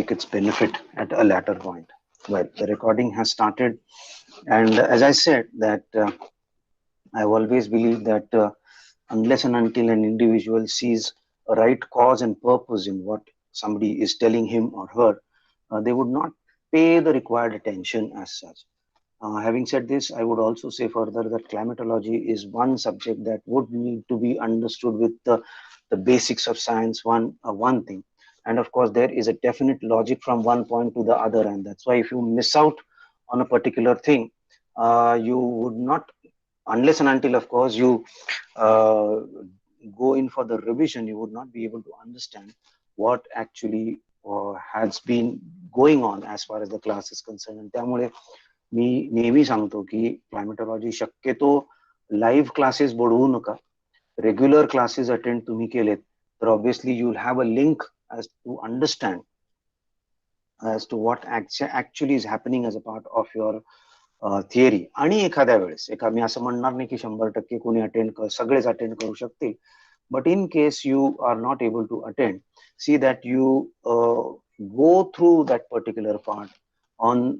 take its benefit at a later point. Well, the recording has started, and as I said, that I've always believed that unless and until an individual sees a right cause and purpose in what somebody is telling him or her, they would not pay the required attention as such. Having said this, I would also say further that climatology is one subject that would need to be understood with the basics of science, one thing. And of course, there is a definite logic from one point to the other. And that's why if you miss out on a particular thing, you would not, unless and until, of course, you uh, go in for the revision, you would not be able to understand what actually has been going on as far as the class is concerned. And त्यामुळे मी नेहमी सांगतो की क्लायमेटॉलॉजी शक्यतो live classes बुडवू नका. Regular classes attend तुम्ही केलेत तर obviously you will have a link as to understand as to what actually is happening as a part of your theory. आणि एखाद्या वेळेस मी असं म्हणणार नाही की 100% कोणी सगळेच अटेंड करू शकतील, but in case you are not able to attend, see that you go through that particular part on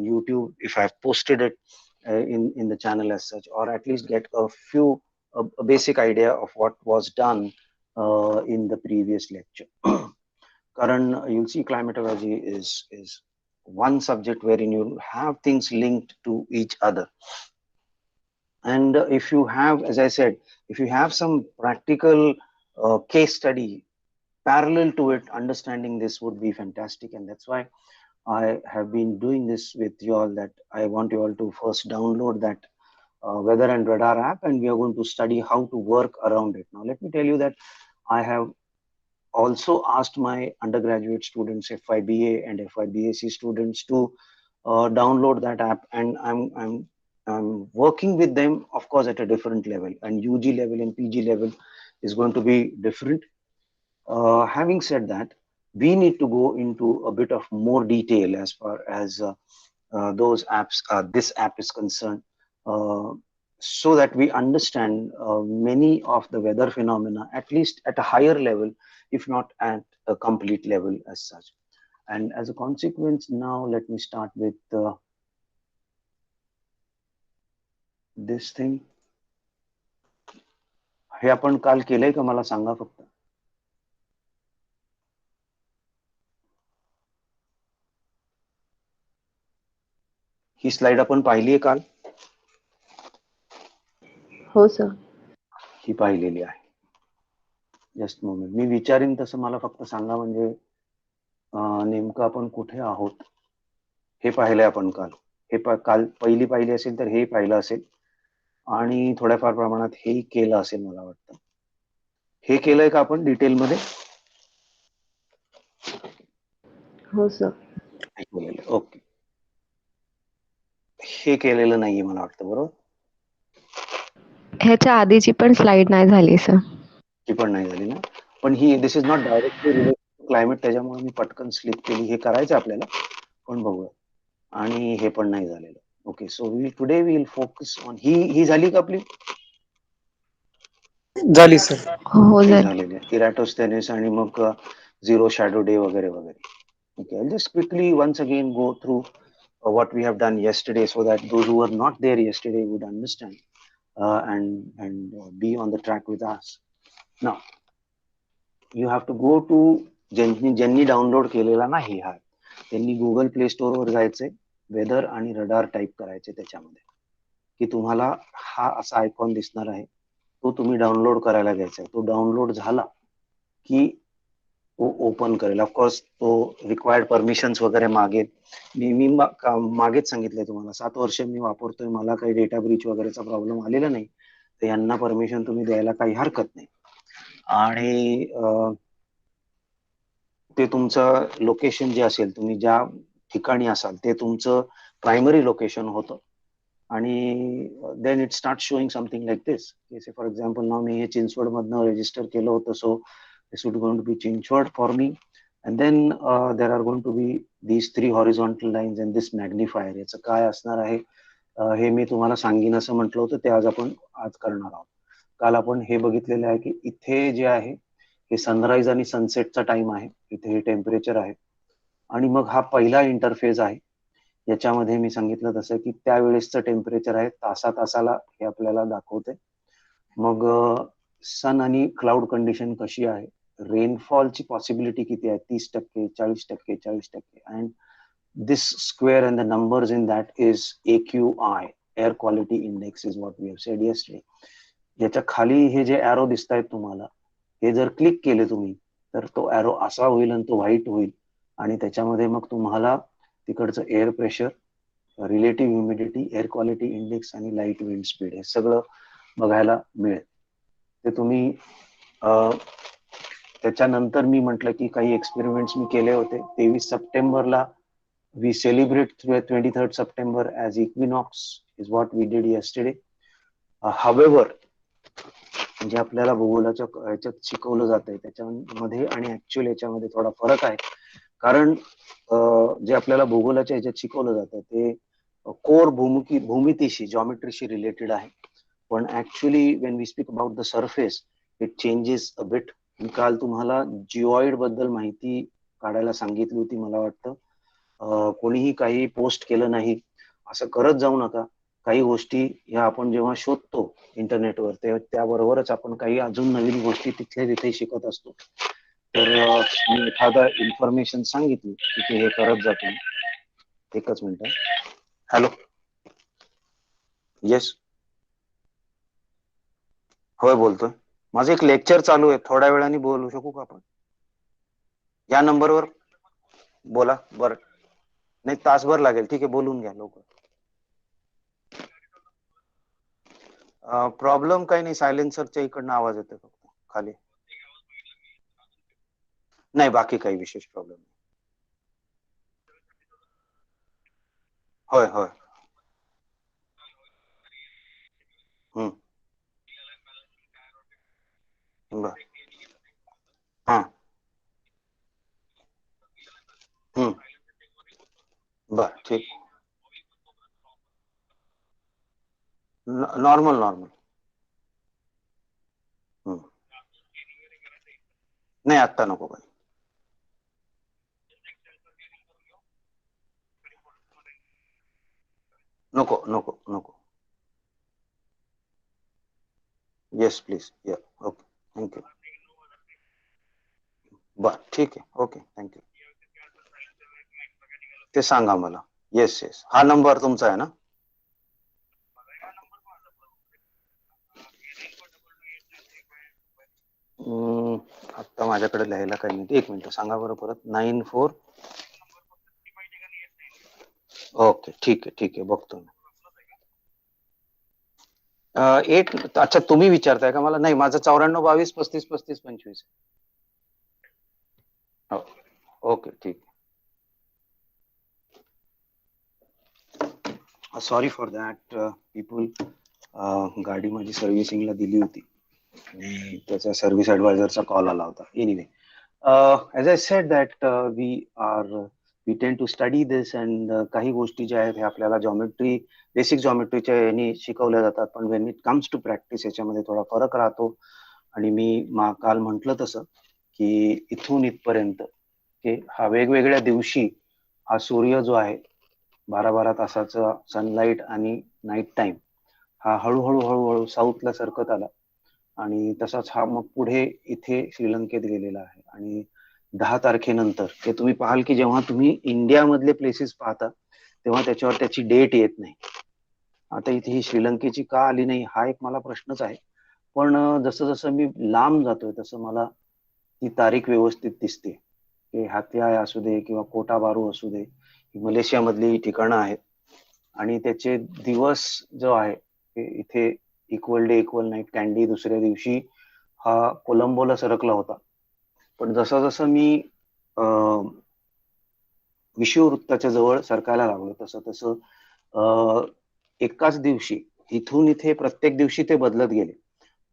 YouTube if I've posted it in the channel as such, or at least get a basic idea of what was done in the previous lecture. Karan, you'll see climatology is one subject wherein you have things linked to each other. And if you have, as I said, if you have some practical case study parallel to it, understanding this would be fantastic. And that's why I have been doing this with you all, that I want you all to first download that weather and radar app, and we are going to study how to work around it. Now, let me tell you that I have also asked my undergraduate students, FYBA and FYBAC students, to download that app, and I'm working with them, of course, at a different level, and UG level and PG level is going to be different. Having said that, we need to go into a bit of more detail as far as those apps, this app is concerned, so that we understand many of the weather phenomena, at least at a higher level, if not at a complete level as such. And as a consequence, now let me start with this thing. हे आपण काल केलंय का मला सांगा फक्त. ही slide आपण पाहिली आहे काल? हो सर. ही पाहिलेली आहे. जस्ट मोमेंट, मी विचारीन तसं मला फक्त सांगा, म्हणजे नेमकं आपण कुठे आहोत. हे पाहिलंय आपण काल. हे काल पहिली पाहिली असेल तर हे पाहिलं असेल, आणि थोड्याफार प्रमाणात हे केलं असेल मला वाटतं. हे केलंय का आपण डिटेलमध्ये? हो सर. ओके. हे केलेलं नाहीये मला वाटतं, बरोबर? ह्याच्या आधीची पण स्लाइड नाही झाली सर. ती पण नाही झाली ना. पण ही this is not directly related to climate, त्याच्यामुळे मी पटकन स्लिप केली. हे करायचं आपल्याला, पण बघूया. आणि हे पण नाही झालेलं. Okay, so today we will focus on ही झाली का आपली? झाली सर. हो झालेली आहे. इरॅटोस्थेनिस आणि मग झिरो शॅडो डे वगैरे वगैरे. Okay, I'll just quickly once again go through what we have done yesterday, so that those who were not there yesterday would understand and be on the track with us. Now, you have to go to ज्यांनी download केलेला नाही हा, त्यांनी Google play store वर जायचंय, weather आणि radar type करायचे त्याच्यामध्ये, की तुम्हाला हा असा आयकॉन दिसणार आहे, तो तुम्ही डाउनलोड करायला घ्यायचा आहे. तो डाउनलोड झाला की तो ओपन करेल. ऑफकोर्स तो रिक्वायर्ड परमिशन्स वगैरे मागेल. मी मागेच सांगितलंय तुम्हाला, 7 वर्ष मी वापरतोय, मला काही डेटा ब्रीच वगैरेचा प्रॉब्लेम आलेला नाही, तर यांना परमिशन तुम्ही द्यायला काही हरकत नाही. आणि ते तुमचं लोकेशन जे असेल, तुम्ही ज्या ठिकाणी असाल ते तुमचं प्रायमरी लोकेशन होतं. आणि then it start showing something like this. For example नाव मी हे चिंचवड मधनं रजिस्टर केलं होतं, so this would going to be Chinchwad for me, and then there are going to be these 3 horizontal lines and this magnifier. याचं काय असणार आहे हे मी तुम्हाला सांगीन असं म्हटलं होतं, ते आज करणार आहोत. काल आपण हे बघितलेलं आहे की इथे जे आहे हे सनराईज आणि सनसेटचा टाइम आहे, इथे हे टेम्परेचर आहे, आणि मग हा पहिला इंटरफेस आहे. याच्यामध्ये मी सांगितलं तसं की त्यावेळेसचं टेम्परेचर आहे तासा तासाला हे आपल्याला दाखवते. मग सन आणि क्लाउड कंडिशन कशी आहे, रेनफॉलची पॉसिबिलिटी किती आहे, 30%, 40%, 40%. And this square and the numbers in that is AQI, air quality index is what we have said yesterday. याच्या खाली हे जे एरो दिसत आहेत तुम्हाला, हे जर क्लिक केले तुम्ही तर तो एरो असा होईल आणि तो व्हाईट होईल आणि त्याच्यामध्ये मग तुम्हाला तिकडचं air pressure, relative humidity, air quality index आणि लाईट विंड स्पीड हे सगळं बघायला मिळेल. ते तुम्ही त्याच्यानंतर मी म्हटलं की काही एक्सपेरिमेंट्स मी केले होते. 23 सप्टेंबरला we celebrate 23rd September as equinox is what we did yesterday. However, जे आपल्याला भूगोलाच्या ह्याच्यात शिकवलं जातंय त्याच्यामध्ये आणि ऍक्च्युअल याच्यामध्ये थोडा फरक आहे. कारण जे आपल्याला भूगोलाच्या ह्याच्यात शिकवलं जातं ते कोर भूमितीशी, जॉमेट्रीशी रिलेटेड आहे. पण actually when we speak about the surface it changes a bit. मी काल तुम्हाला जिओइड बद्दल माहिती काढायला सांगितली होती. मला वाटतं कोणीही काही पोस्ट केलं नाही असं करत जाऊ नका. काही गोष्टी ह्या आपण जेव्हा शोधतो इंटरनेटवर त्याबरोबरच आपण काही अजून नवीन गोष्टी तिथल्या तिथे शिकत असतो. तर मी एखादा इन्फॉर्मेशन सांगितली की हे करत जातो. एकच मिनिट. हॅलो, येस, होय बोलतोय. माझं एक लेक्चर चालू आहे, थोड्या वेळाने बोलू शकू का आपण या नंबरवर? बोला. बरं, नाही तासभर लागेल. ठीक आहे, बोलून घ्या लवकर. प्रॉब्लेम काही नाही, सायलेन्सरच्या इकडनं आवाज येतो फक्त खाली. नाही, बाकी काही विशेष प्रॉब्लेम नाही. होय होय. बर, हा, बर, ठीक. Normal normal. नाही, आत्ता नको काही. नको नको नको. Yes please. या, ओके, थँक्यू. बर, ठीक आहे, ओके, थँक्यू. ते सांगा मला. येस येस, हा नंबर तुमचा आहे ना? आता माझ्याकडे लिहायला काही नाही. एक मिनिट सांगा बरं परत. 94. ओके, ठीक आहे ठीक आहे, बघतो मी. 8. अच्छा, तुम्ही विचारताय का मला? नाही, माझं 94 22 35 35 25. हो, ओके, ठीक. Sorry for that people. गाडी माझी सर्व्हिसिंगला दिली होती आणि त्याचा सर्व्हिस ऍडवायझरचा कॉल आला होता. Anyway, as I said that we tend to study this and काही गोष्टी ज्या आहेत हे आपल्याला जॉमेट्री, बेसिक जॉमेट्रीच्या यांनी शिकवल्या जातात, पण when it comes to practice याच्यामध्ये थोडा फरक राहतो. आणि मी काल म्हटलं तसं की इथून इथपर्यंत की हा वेगवेगळ्या दिवशी हा सूर्य जो आहे 12-12 तासाचा सनलाईट आणि नाईट टाइम हा हळूहळू हळूहळू साऊथला सरकत आला आणि तसाच हा मग पुढे इथे श्रीलंकेत गेलेला आहे. आणि 10 तारखेनंतर ते तुम्ही पाहाल की जेव्हा तुम्ही इंडियामधले प्लेसेस पाहता तेव्हा त्याच्यावर त्याची डेट येत नाही. आता इथे ही श्रीलंकेची का आली नाही हा एक मला प्रश्नच आहे. पण जसं जसं मी लांब जातोय तसं मला ती तारीख व्यवस्थित दिसते. की हात्याय असू दे किंवा कोटाबारू असू दे, मलेशिया मधली ठिकाणं आहेत आणि त्याचे दिवस जो आहे इथे equal day equal night candy दुसऱ्या दिवशी हा कोलंबोला सरकला होता. पण जसं जसं मी विषुववृत्ताच्या जवळ सरकायला लागलो तसं तसं एकाच दिवशी इथून इथे प्रत्येक दिवशी ते बदलत गेले.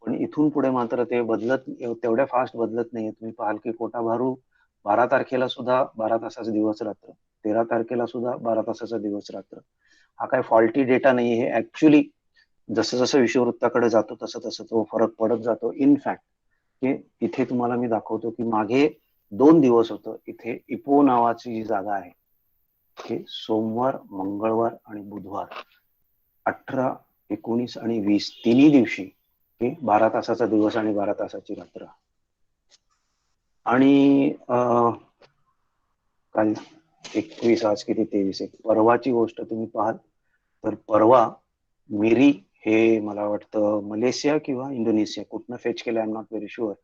पण इथून पुढे मात्र ते बदलत तेवढ्या फास्ट बदलत नाहीये. तुम्ही पाहाल की कोटाबारू 12 तारखेला सुद्धा 12 तासाचा दिवस रात्र, 13 तारखेला सुद्धा 12 तासाचा दिवस रात्र. हा काय फॉल्टी डेटा नाही. हे ऍक्च्युली जसं जसं विषुववृत्ताकडे जातो तसं तसं तो फरक पडत जातो. इनफॅक्ट की इथे तुम्हाला मी दाखवतो की मागे 2 दिवस होतं. इथे इपो नावाची जी जागा आहे, हे सोमवार, मंगळवार आणि बुधवार 18, 19 आणि 20 तिन्ही दिवशी हे 12 तासाचा दिवस आणि 12 तासाची रात्र. आणि काल 21, आज किती 23 आहे. परवाची गोष्ट तुम्ही पाहाल तर परवा मिरी हे मला वाटतं मलेशिया किंवा इंडोनेशिया कुठनं फेच केलं, I am not very sure.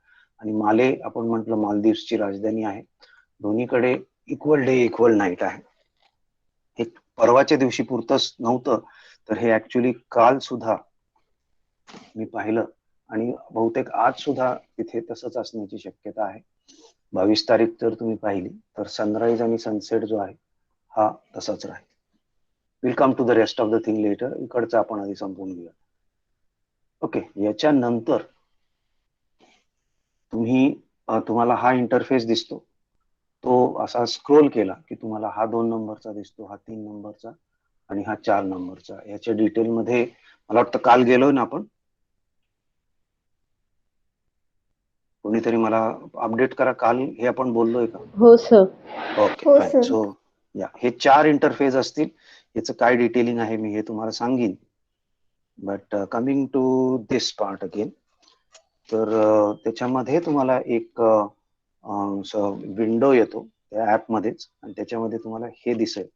आणि माले आपण म्हटलं मालदीवची राजधानी आहे. दोन्हीकडे इक्वल डे इक्वल नाईट आहे. हे परवाच्या दिवशी पुरतच नव्हतं, तर हे ऍक्च्युली काल सुद्धा मी पाहिलं आणि बहुतेक आज सुद्धा तिथे तसंच असण्याची शक्यता आहे. 22 तारीख जर तुम्ही पाहिली तर सनराईज आणि सनसेट जो आहे हा तसाच राहील. Will come to the rest of the thing later. इकडचं आपण आधी संपवून घेऊया. ओके, याच्यानंतर तुम्हाला हा इंटरफेस दिसतो. तो असा स्क्रोल केला की तुम्हाला हा 2 नंबरचा दिसतो, हा 3 नंबरचा आणि हा 4 नंबरचा. याच्या डिटेलमध्ये मला वाटतं काल गेलोय ना आपण. कोणीतरी मला अपडेट करा, काल हे आपण बोललोय का? हो सर. Okay fine. सो या हे 4 इंटरफेस असतील. याचं काय डिटेलिंग आहे मी हे तुम्हाला सांगेन. But coming to this part again, तर त्याच्यामध्ये तुम्हाला एक विंडो येतो त्या ऍपमध्येच आणि त्याच्यामध्ये तुम्हाला हे दिसेल.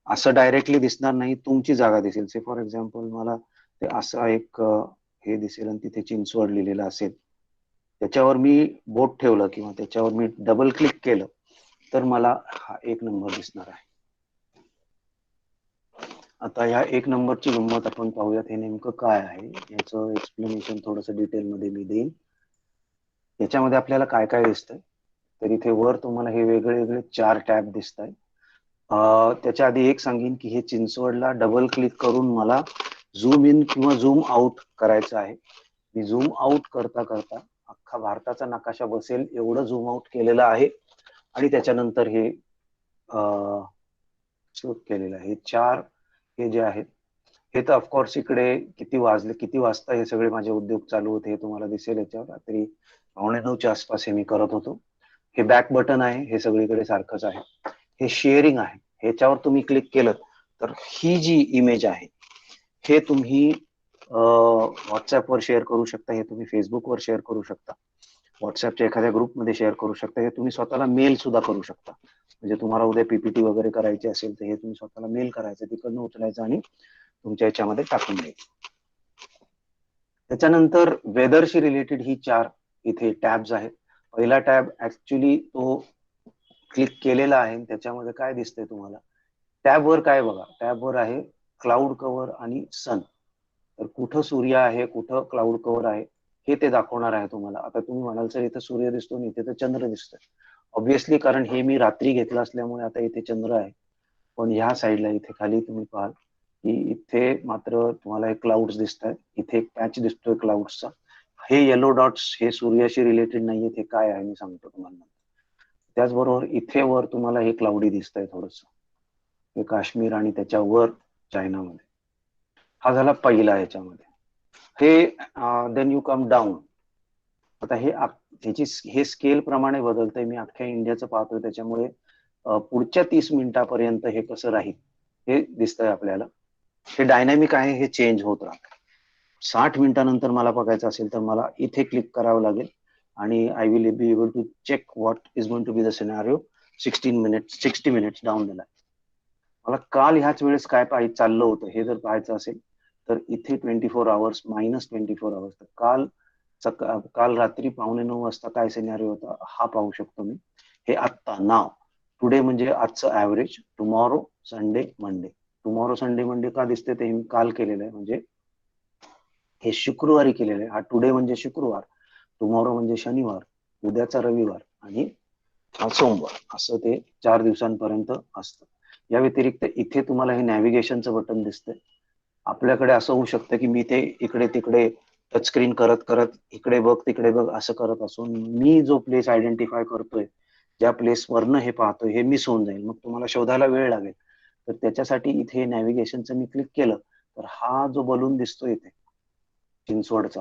असं डायरेक्टली दिसणार नाही, तुमची जागा दिसेल. से फॉर एक्झाम्पल मला ते असं एक हे दिसेल आणि तिथे चिंचवड लिहिलेलं असेल. त्याच्यावर मी बोट ठेवलं किंवा त्याच्यावर मी डबल क्लिक केलं तर मला हा 1 नंबर दिसणार आहे. आता ह्या 1 नंबरची गंमत आपण पाहूयात. हे नेमकं काय आहे याचं एक्सप्लेनेशन थोडंसं डिटेलमध्ये मी देईन. याच्यामध्ये आपल्याला काय काय दिसतंय तर इथे वर तुम्हाला हे वेगळे वेगळे 4 टॅब दिसत आहेत. त्याच्या आधी एक सांगेन की हे चिंचवडला डबल क्लिक करून मला झूम इन किंवा झूम आउट करायचं आहे. मी झूम आउट करता करता अख्खा भारताचा नकाशा बसेल एवढं झूम आउट केलेलं आहे आणि त्याच्यानंतर हे शूट केलेलं आहे. 4 हे जे आहेत हे तर ऑफकोर्स इकडे किती वाजता हे सगळे माझे उद्योग चालू होते हे तुम्हाला दिसेल. याच्यावर रात्री 8:45च्या आसपास हे मी करत होतो. हे बॅक बटन आहे, हे सगळीकडे सारखंच आहे. हे शेअरिंग आहे, ह्याच्यावर तुम्ही क्लिक केलं तर ही जी इमेज आहे हे तुम्ही व्हॉट्सअपवर शेअर करू शकता, हे तुम्ही फेसबुकवर शेअर करू शकता, व्हॉट्सअपच्या एखाद्या ग्रुपमध्ये शेअर करू शकता, हे तुम्ही स्वतःला मेल सुद्धा करू शकता. म्हणजे तुम्हाला उद्या पीपीटी वगैरे करायची असेल तर हे तुम्ही स्वतःला मेल करायचं, तिकडनं उचलायचं आणि तुमच्या याच्यामध्ये टाकून द्यायचं. त्याच्यानंतर वेदरशी रिलेटेड ही 4 इथे टॅब्स आहेत. पहिला टॅब ऍक्च्युली तो क्लिक केलेला आहे. त्याच्यामध्ये काय दिसतंय तुम्हाला, टॅबवर काय बघा, टॅबवर आहे क्लाउड कव्हर आणि सन. तर कुठं सूर्य आहे कुठं क्लाउड कव्हर आहे हे ते दाखवणार आहे तुम्हाला. आता तुम्ही म्हणाल सर इथं सूर्य दिसतो आणि इथे तर चंद्र दिसतोय. ऑब्व्हियसली, कारण हे मी रात्री घेतलं असल्यामुळे आता इथे चंद्र आहे. पण ह्या साईडला इथे खाली तुम्ही पाहाल की इथे मात्र तुम्हाला हे क्लाउड्स दिसत आहेत. इथे एक पॅच दिसतोय क्लाउड्सचा. हे येलो डॉट्स हे सूर्याशी रिलेटेड नाहीये, हे काय आहे मी सांगतो तुम्हाला. त्याचबरोबर इथे वर तुम्हाला हे क्लाउडी दिसतंय थोडस, हे काश्मीर आणि त्याच्यावर चायनामध्ये. हा झाला पहिला याच्यामध्ये. हे देन यू कम डाऊन. आता हे स्केल प्रमाणे बदलतंय. मी अख्ख्या इंडियाचं पाहतोय त्याच्यामुळे पुढच्या 30 मिनिटापर्यंत हे कसं राहील हे दिसतंय आपल्याला. हे डायनॅमिक आहे, हे चेंज होत राहतं. 60 मिनिटानंतर मला बघायचं असेल तर मला इथे क्लिक करावं लागेल आणि I will be able to check what is going to be the scenario 60 minutes down the line. मला काल ह्याच वेळेस काय चाललं होतं हे जर पाहायचं असेल तर इथे 24 आवर्स -24 आवर्स. तर काल रात्री 8:45 वाजता काय सिनारिओ होता हा पाहू शकतो मी. हे आत्ता नाव टुडे म्हणजे आजचं average, tomorrow Sunday Monday. Tomorrow Sunday Monday का दिसते ते मी काल केलेलं आहे, म्हणजे हे शुक्रवारी केलेलं आहे. हा टुडे म्हणजे शुक्रवार, टुमॉरो म्हणजे शनिवार, उद्याचा रविवार आणि हा सोमवार, असं ते 4 दिवसांपर्यंत असतं. या व्यतिरिक्त इथे तुम्हाला हे नॅव्हिगेशनचं बटन दिसतंय. आपल्याकडे असं होऊ शकतं की मी ते इकडे तिकडे टचस्क्रीन करत करत इकडे बघ तिकडे बघ असं करत असून मी जो प्लेस आयडेंटिफाय करतोय, ज्या प्लेसवरनं हे पाहतोय हे मिस होऊन जाईल, मग तुम्हाला शोधायला वेळ लागेल. तर त्याच्यासाठी इथे नॅव्हिगेशनचं मी क्लिक केलं तर हा जो बलून दिसतोय इथे चिंचवडचा,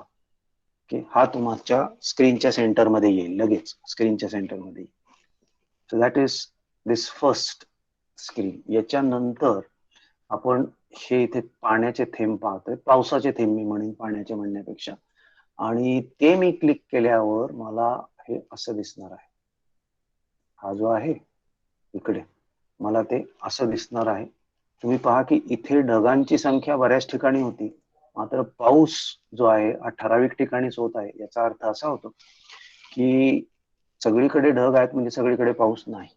ओके, हा तुमच्या स्क्रीनच्या सेंटरमध्ये येईल, लगेच स्क्रीनच्या सेंटरमध्ये येईल. So that is this first screen. याच्यानंतर आपण हे इथे पाण्याचे थेंब पाहतोय, पावसाचे थेंब मी म्हणेन पाण्याचे म्हणण्यापेक्षा. आणि ते मी क्लिक केल्यावर मला हे असं दिसणार आहे. हा जो आहे इकडे मला ते असं दिसणार आहे. तुम्ही पहा की इथे ढगांची संख्या बऱ्याच ठिकाणी होती, मात्र पाऊस जो आहे हा ठराविक ठिकाणीच होत आहे. याचा अर्थ असा होतो की सगळीकडे ढग आहेत म्हणजे सगळीकडे पाऊस नाही.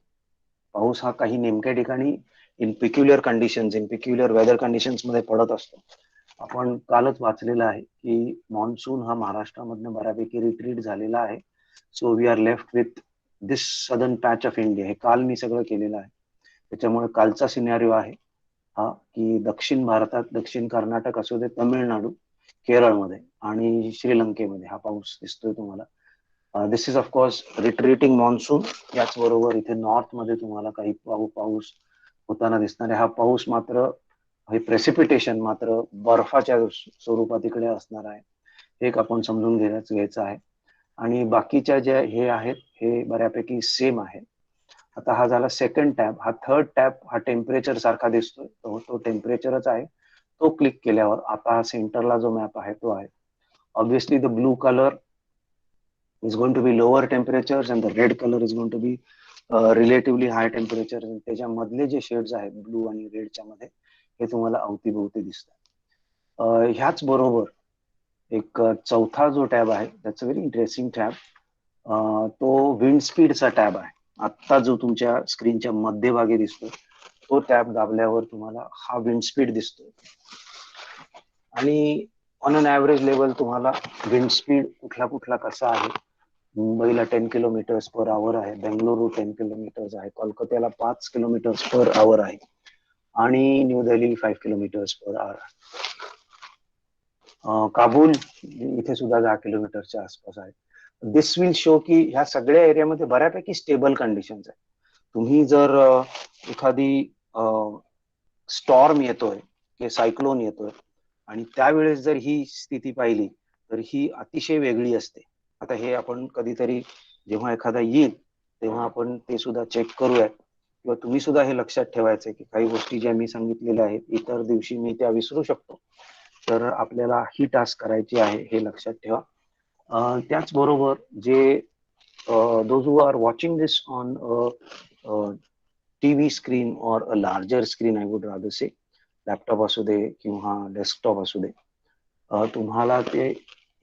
पाऊस हा काही नेमक्या ठिकाणी in peculiar conditions, in peculiar weather conditions मध्ये पडत असतो. आपण कालच वाचलेलं आहे की मॉन्सून हा महाराष्ट्रामधनं बऱ्यापैकी रिट्रीट झालेला आहे. So we are left with this southern patch of India. हे काल मी सगळं केलेलं आहे. त्याच्यामुळे कालचा सिनॅरिओ आहे हा की दक्षिण भारतात, दक्षिण कर्नाटक असू दे, तमिळनाडू, केरळमध्ये आणि श्रीलंकेमध्ये हा पाऊस दिसतोय तुम्हाला. दिस इज ऑफकोर्स रिट्रीटिंग मॉन्सून. याचबरोबर इथे नॉर्थ मध्ये तुम्हाला काही पाऊस होताना दिसणार आहे. हा पाऊस मात्र, हे प्रेसिपिटेशन मात्र बर्फाच्या स्वरूपात इकडे असणार आहे. एक आपण समजून घ्यायचं आहे. आणि बाकीच्या ज्या हे आहेत हे बऱ्यापैकी सेम आहे. आता हा झाला सेकंड टॅब. हा थर्ड टॅब हा टेम्परेचर सारखा दिसतोय, तो टेम्परेचरच आहे. तो क्लिक केल्यावर आता हा सेंटरला जो मॅप आहे तो आहे. Obviously the blue colour is going to be lower temperatures and the red color is going to be relatively high temperatures. त्याच्यामधले जे शेड्स आहेत ब्लू आणि रेडच्या मध्ये हे तुम्हाला अवतीभोवती दिसतात. ह्याच बरोबर एक चौथा जो टॅब आहे, that's a very interesting tab. तो विंड स्पीडचा टॅब आहे. आत्ता जो तुमच्या स्क्रीनच्या मध्यभागी दिसतो तो टॅब दाबल्यावर तुम्हाला हा विंड स्पीड दिसतो. आणि ऑन अन ॲव्हरेज लेवल तुम्हाला विंड स्पीड कुठला कुठला कसा आहे. मुंबईला 10 किलोमीटर्स पर आवर आहे, बेंगळुरू 10 किलोमीटर्स आहे, कोलकात्याला 5 किलोमीटर्स पर आवर आहे आणि new Delhi 5 kilometres per hour आहे. काबूल इथे सुद्धा 10 किलोमीटरच्या आसपास आहे. दिस विल शो की ह्या सगळ्या एरियामध्ये बऱ्यापैकी स्टेबल कंडिशन्स आहे. तुम्ही जर एखादी स्टॉर्म येतोय की सायक्लोन येतोय आणि त्यावेळेस जर ही स्थिती पाहिली तर ही अतिशय वेगळी असते. आता हे आपण कधीतरी जेव्हा एखादा येईल तेव्हा आपण ते सुद्धा चेक करूयात, किंवा तुम्ही सुद्धा हे लक्षात ठेवायचं की काही गोष्टी ज्या मी सांगितलेल्या आहेत इतर दिवशी मी त्या विसरू शकतो. तर आपल्याला ही टास्क करायची आहे हे लक्षात ठेवा. त्याचबरोबर जे those who are watching this on a TV screen or a larger screen, I would rather say, laptop असू दे किंवा डेस्कटॉप असू दे, तुम्हाला ते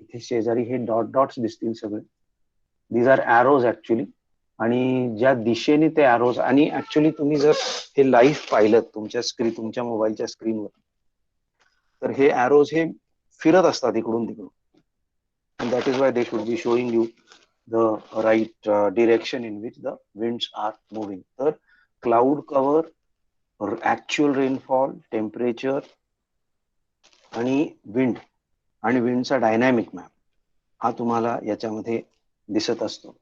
इथे शेजारी हे डॉट डॉट्स दिसतील सगळे. These are arrows actually. आणि ज्या दिशेने ते एरोज, आणि ऍक्च्युली तुम्ही जर हे लाईव्ह पाहिलं तुमच्या मोबाईलच्या स्क्रीनवर, तर हे एरोज हे फिरत असतात इकडून तिकडून. and that is why they should be showing you the right direction in which the winds are moving. तर cloud cover, actual rainfall, temperature आणि विंड आणि विंडचा डायनॅमिक मॅप हा तुम्हाला याच्यामध्ये दिसत असतो.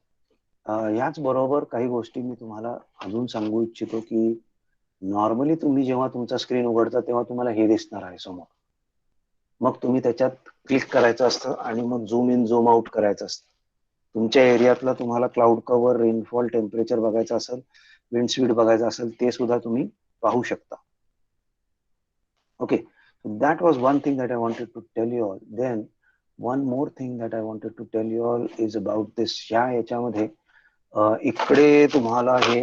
याच बरोबर काही गोष्टी मी तुम्हाला अजून सांगू इच्छितो की नॉर्मली तुम्ही जेव्हा तुमचा स्क्रीन उघडता तेव्हा तुम्हाला हे दिसणार आहे समोर. मग तुम्ही त्याच्यात क्लिक करायचं असतं आणि मग झूम इन झूम आउट करायचं असतं. तुमच्या एरियातला तुम्हाला क्लाउड कव्हर, रेनफॉल, टेम्परेचर बघायचं असेल, विंड स्पीड बघायचं असेल, ते सुद्धा तुम्ही पाहू शकता. Okay, that was one thing that I wanted to tell you all. Then one more thing that I wanted to tell you all is about this. याच्यामध्ये इकडे तुम्हाला हे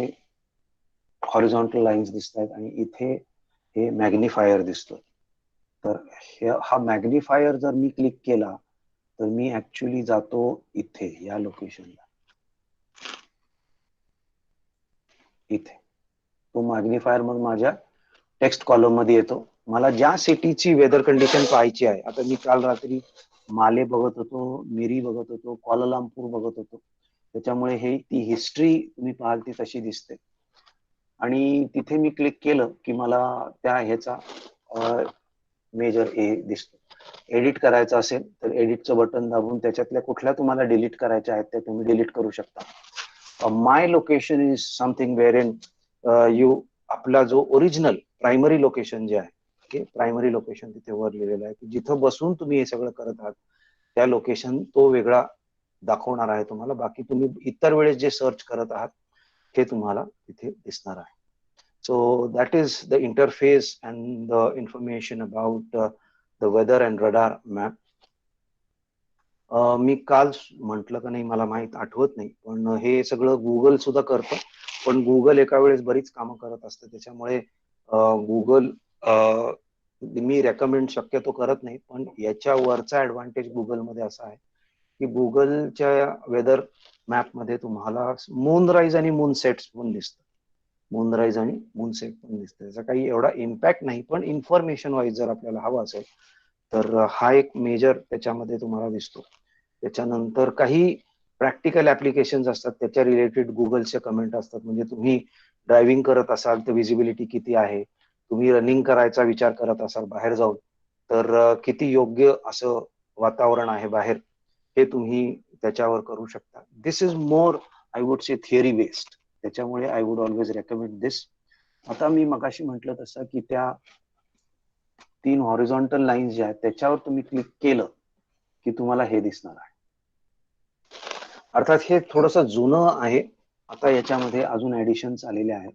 हॉरिझॉन्टल लाईन्स दिसत आहेत आणि इथे हे मॅग्निफायर दिसतोय. तर हा मॅग्निफायर जर मी क्लिक केला तर मी ऍक्च्युली जातो इथे या लोकेशनला. इथे तो मॅग्निफायर मग माझ्या टेक्स्ट कॉलम मध्ये येतो. मला ज्या सिटीची वेदर कंडिशन पाहायची आहे, आता मी काल रात्री माले बघत होतो, मिरी बघत होतो, क्वालालंपूर बघत होतो, त्याच्यामुळे हे ती हिस्ट्री तुम्ही पाहाल ती तशी दिसते. आणि तिथे मी क्लिक केलं की मला त्या ह्याचा मेजर ए दिसतो. एडिट करायचं असेल तर एडिटचं बटन दाबून त्याच्यातल्या कुठल्या तुम्हाला डिलीट करायच्या आहेत त्या तुम्ही डिलीट करू शकता. My location is something where in you, आपला जो ओरिजिनल प्रायमरी लोकेशन जे आहे, ओके, प्रायमरी लोकेशन तिथे वर लिहिलेलं आहे की जिथं बसून तुम्ही हे सगळं करत आहात त्या लोकेशन तो वेगळा दाखवणार आहे तुम्हाला. बाकी तुम्ही इतर वेळेस जे सर्च करत आहात हे तुम्हाला तिथे दिसणार आहे. So that is the interface and the information about the weather and radar map. मी काल म्हटलं का नाही मला माहित आठवत नाही, पण हे सगळं गुगल सुद्धा करतं. पण गुगल एका वेळेस बरीच कामं करत असतं, त्याच्यामुळे गुगल मी रेकमेंड शक्यतो करत नाही. पण याच्यावरचा ऍडव्हान्टेज गुगलमध्ये असा आहे की गुगलच्या वेदर मॅपमध्ये तुम्हाला मूनराईज आणि मून सेट्स पण दिसतं. मूनराईज आणि मून सेट पण दिसतं. त्याचा काही एवढा इम्पॅक्ट नाही, पण इन्फॉर्मेशन वाईज जर आपल्याला हवं असेल तर हा एक मेजर त्याच्यामध्ये तुम्हाला दिसतो. त्याच्यानंतर काही प्रॅक्टिकल ऍप्लिकेशन्स असतात, त्याच्या रिलेटेड गुगलचे कमेंट असतात. म्हणजे तुम्ही ड्रायव्हिंग करत असाल तर विजिबिलिटी किती आहे, तुम्ही रनिंग करायचा विचार करत असाल बाहेर जाऊन तर किती योग्य असं वातावरण आहे बाहेर, हे तुम्ही त्याच्यावर करू शकता. This is more I would say theory based, त्याच्यामुळे I would always recommend this. आता मी मगाशी म्हटलं तसं की त्या 3 हॉरिझॉन्टल लाईन्स ज्या आहेत त्याच्यावर तुम्ही क्लिक केलं की तुम्हाला हे दिसणार आहे. अर्थात हे थोडंसं जुनं आहे, आता याच्यामध्ये अजून ऍडिशन्स आलेले आहेत.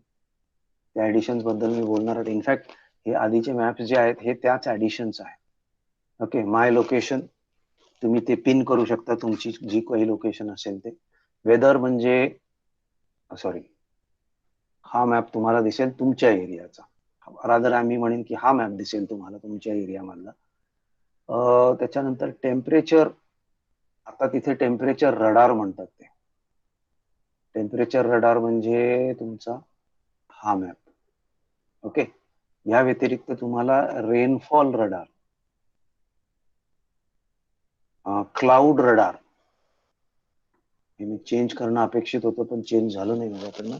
त्या ऍडिशन्स बद्दल मी बोलणार आहे. इनफॅक्ट हे आधीचे मॅप्स जे आहेत हे त्याच ऍडिशन्स आहेत. ओके, माय लोकेशन तुम्ही ते पिन करू शकता, तुमची जी काही लोकेशन असेल ते. वेदर म्हणजे सॉरी, हा मॅप तुम्हाला दिसेल तुमच्या एरियाचा. रादर आम्ही म्हणेन की हा मॅप दिसेल तुम्हाला तुमच्या एरियामधला. त्याच्यानंतर टेम्परेचर, आता तिथे टेम्परेचर रडार म्हणतात ते. टेम्परेचर रडार म्हणजे तुमचा हा मॅप. ओके, या व्यतिरिक्त तुम्हाला रेनफॉल रडार, क्लाउड रडार, हे मी चेंज करणं अपेक्षित होतं पण चेंज झालं नाही माझ्याकडनं.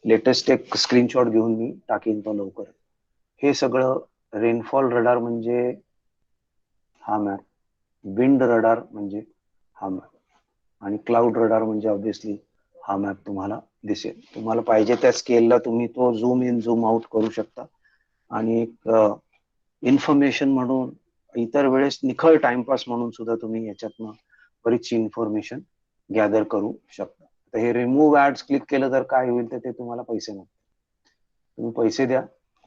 लेटेस्ट एक स्क्रीनशॉट घेऊन मी टाकीन तो लवकर. हे सगळं रेनफॉल रडार म्हणजे हा मॅप, विंड रडार म्हणजे हा मॅप, आणि क्लाउड रडार म्हणजे ऑब्व्हियसली हा मॅप तुम्हाला दिसेल. तुम्हाला पाहिजे त्या स्केलला तुम्ही तो झूम इन झूम आउट करू शकता. आणि एक इन्फॉर्मेशन म्हणून इतर वेळेस निखळ टाइमपास म्हणून सुद्धा तुम्ही याच्यातनं बरीचशी इन्फॉर्मेशन गॅदर करू शकता. तर हे रिमूव्ह ऍड्स क्लिक केलं तर काय होईल तर ते तुम्हाला पैसे मागतात. तुम्ही पैसे द्या,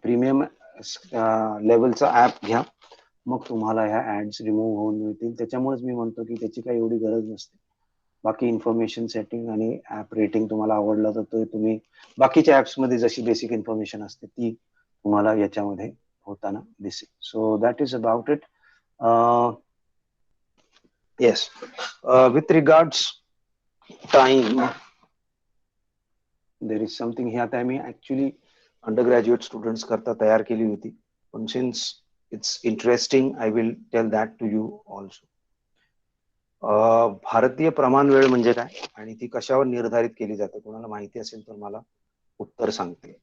प्रीमियम लेवलचा ऍप घ्या, मग तुम्हाला ह्या ऍड्स रिमूव्ह होऊन मिळतील. त्याच्यामुळेच मी म्हणतो की त्याची काही एवढी गरज नसते. बाकी इन्फॉर्मेशन सेटिंग आणि ऍप रेटिंग तुम्हाला आवडलं तर तो तुम्ही बाकीच्या ऍप्स मध्ये जशी बेसिक इन्फॉर्मेशन असते ती तुम्हाला याच्यामध्ये होताना दिसेल. So that is about it. Yes, with regards time there is something. हे आता मी ऍक्च्युली अंडर ग्रॅज्युएट स्टुडंट्स करता तयार केली होती, पण since it's interesting I will tell that to you also. भारतीय प्रमाण वेळ म्हणजे काय आणि ती कशावर निर्धारित केली जाते, कोणाला माहिती असेल तर मला उत्तर सांगते.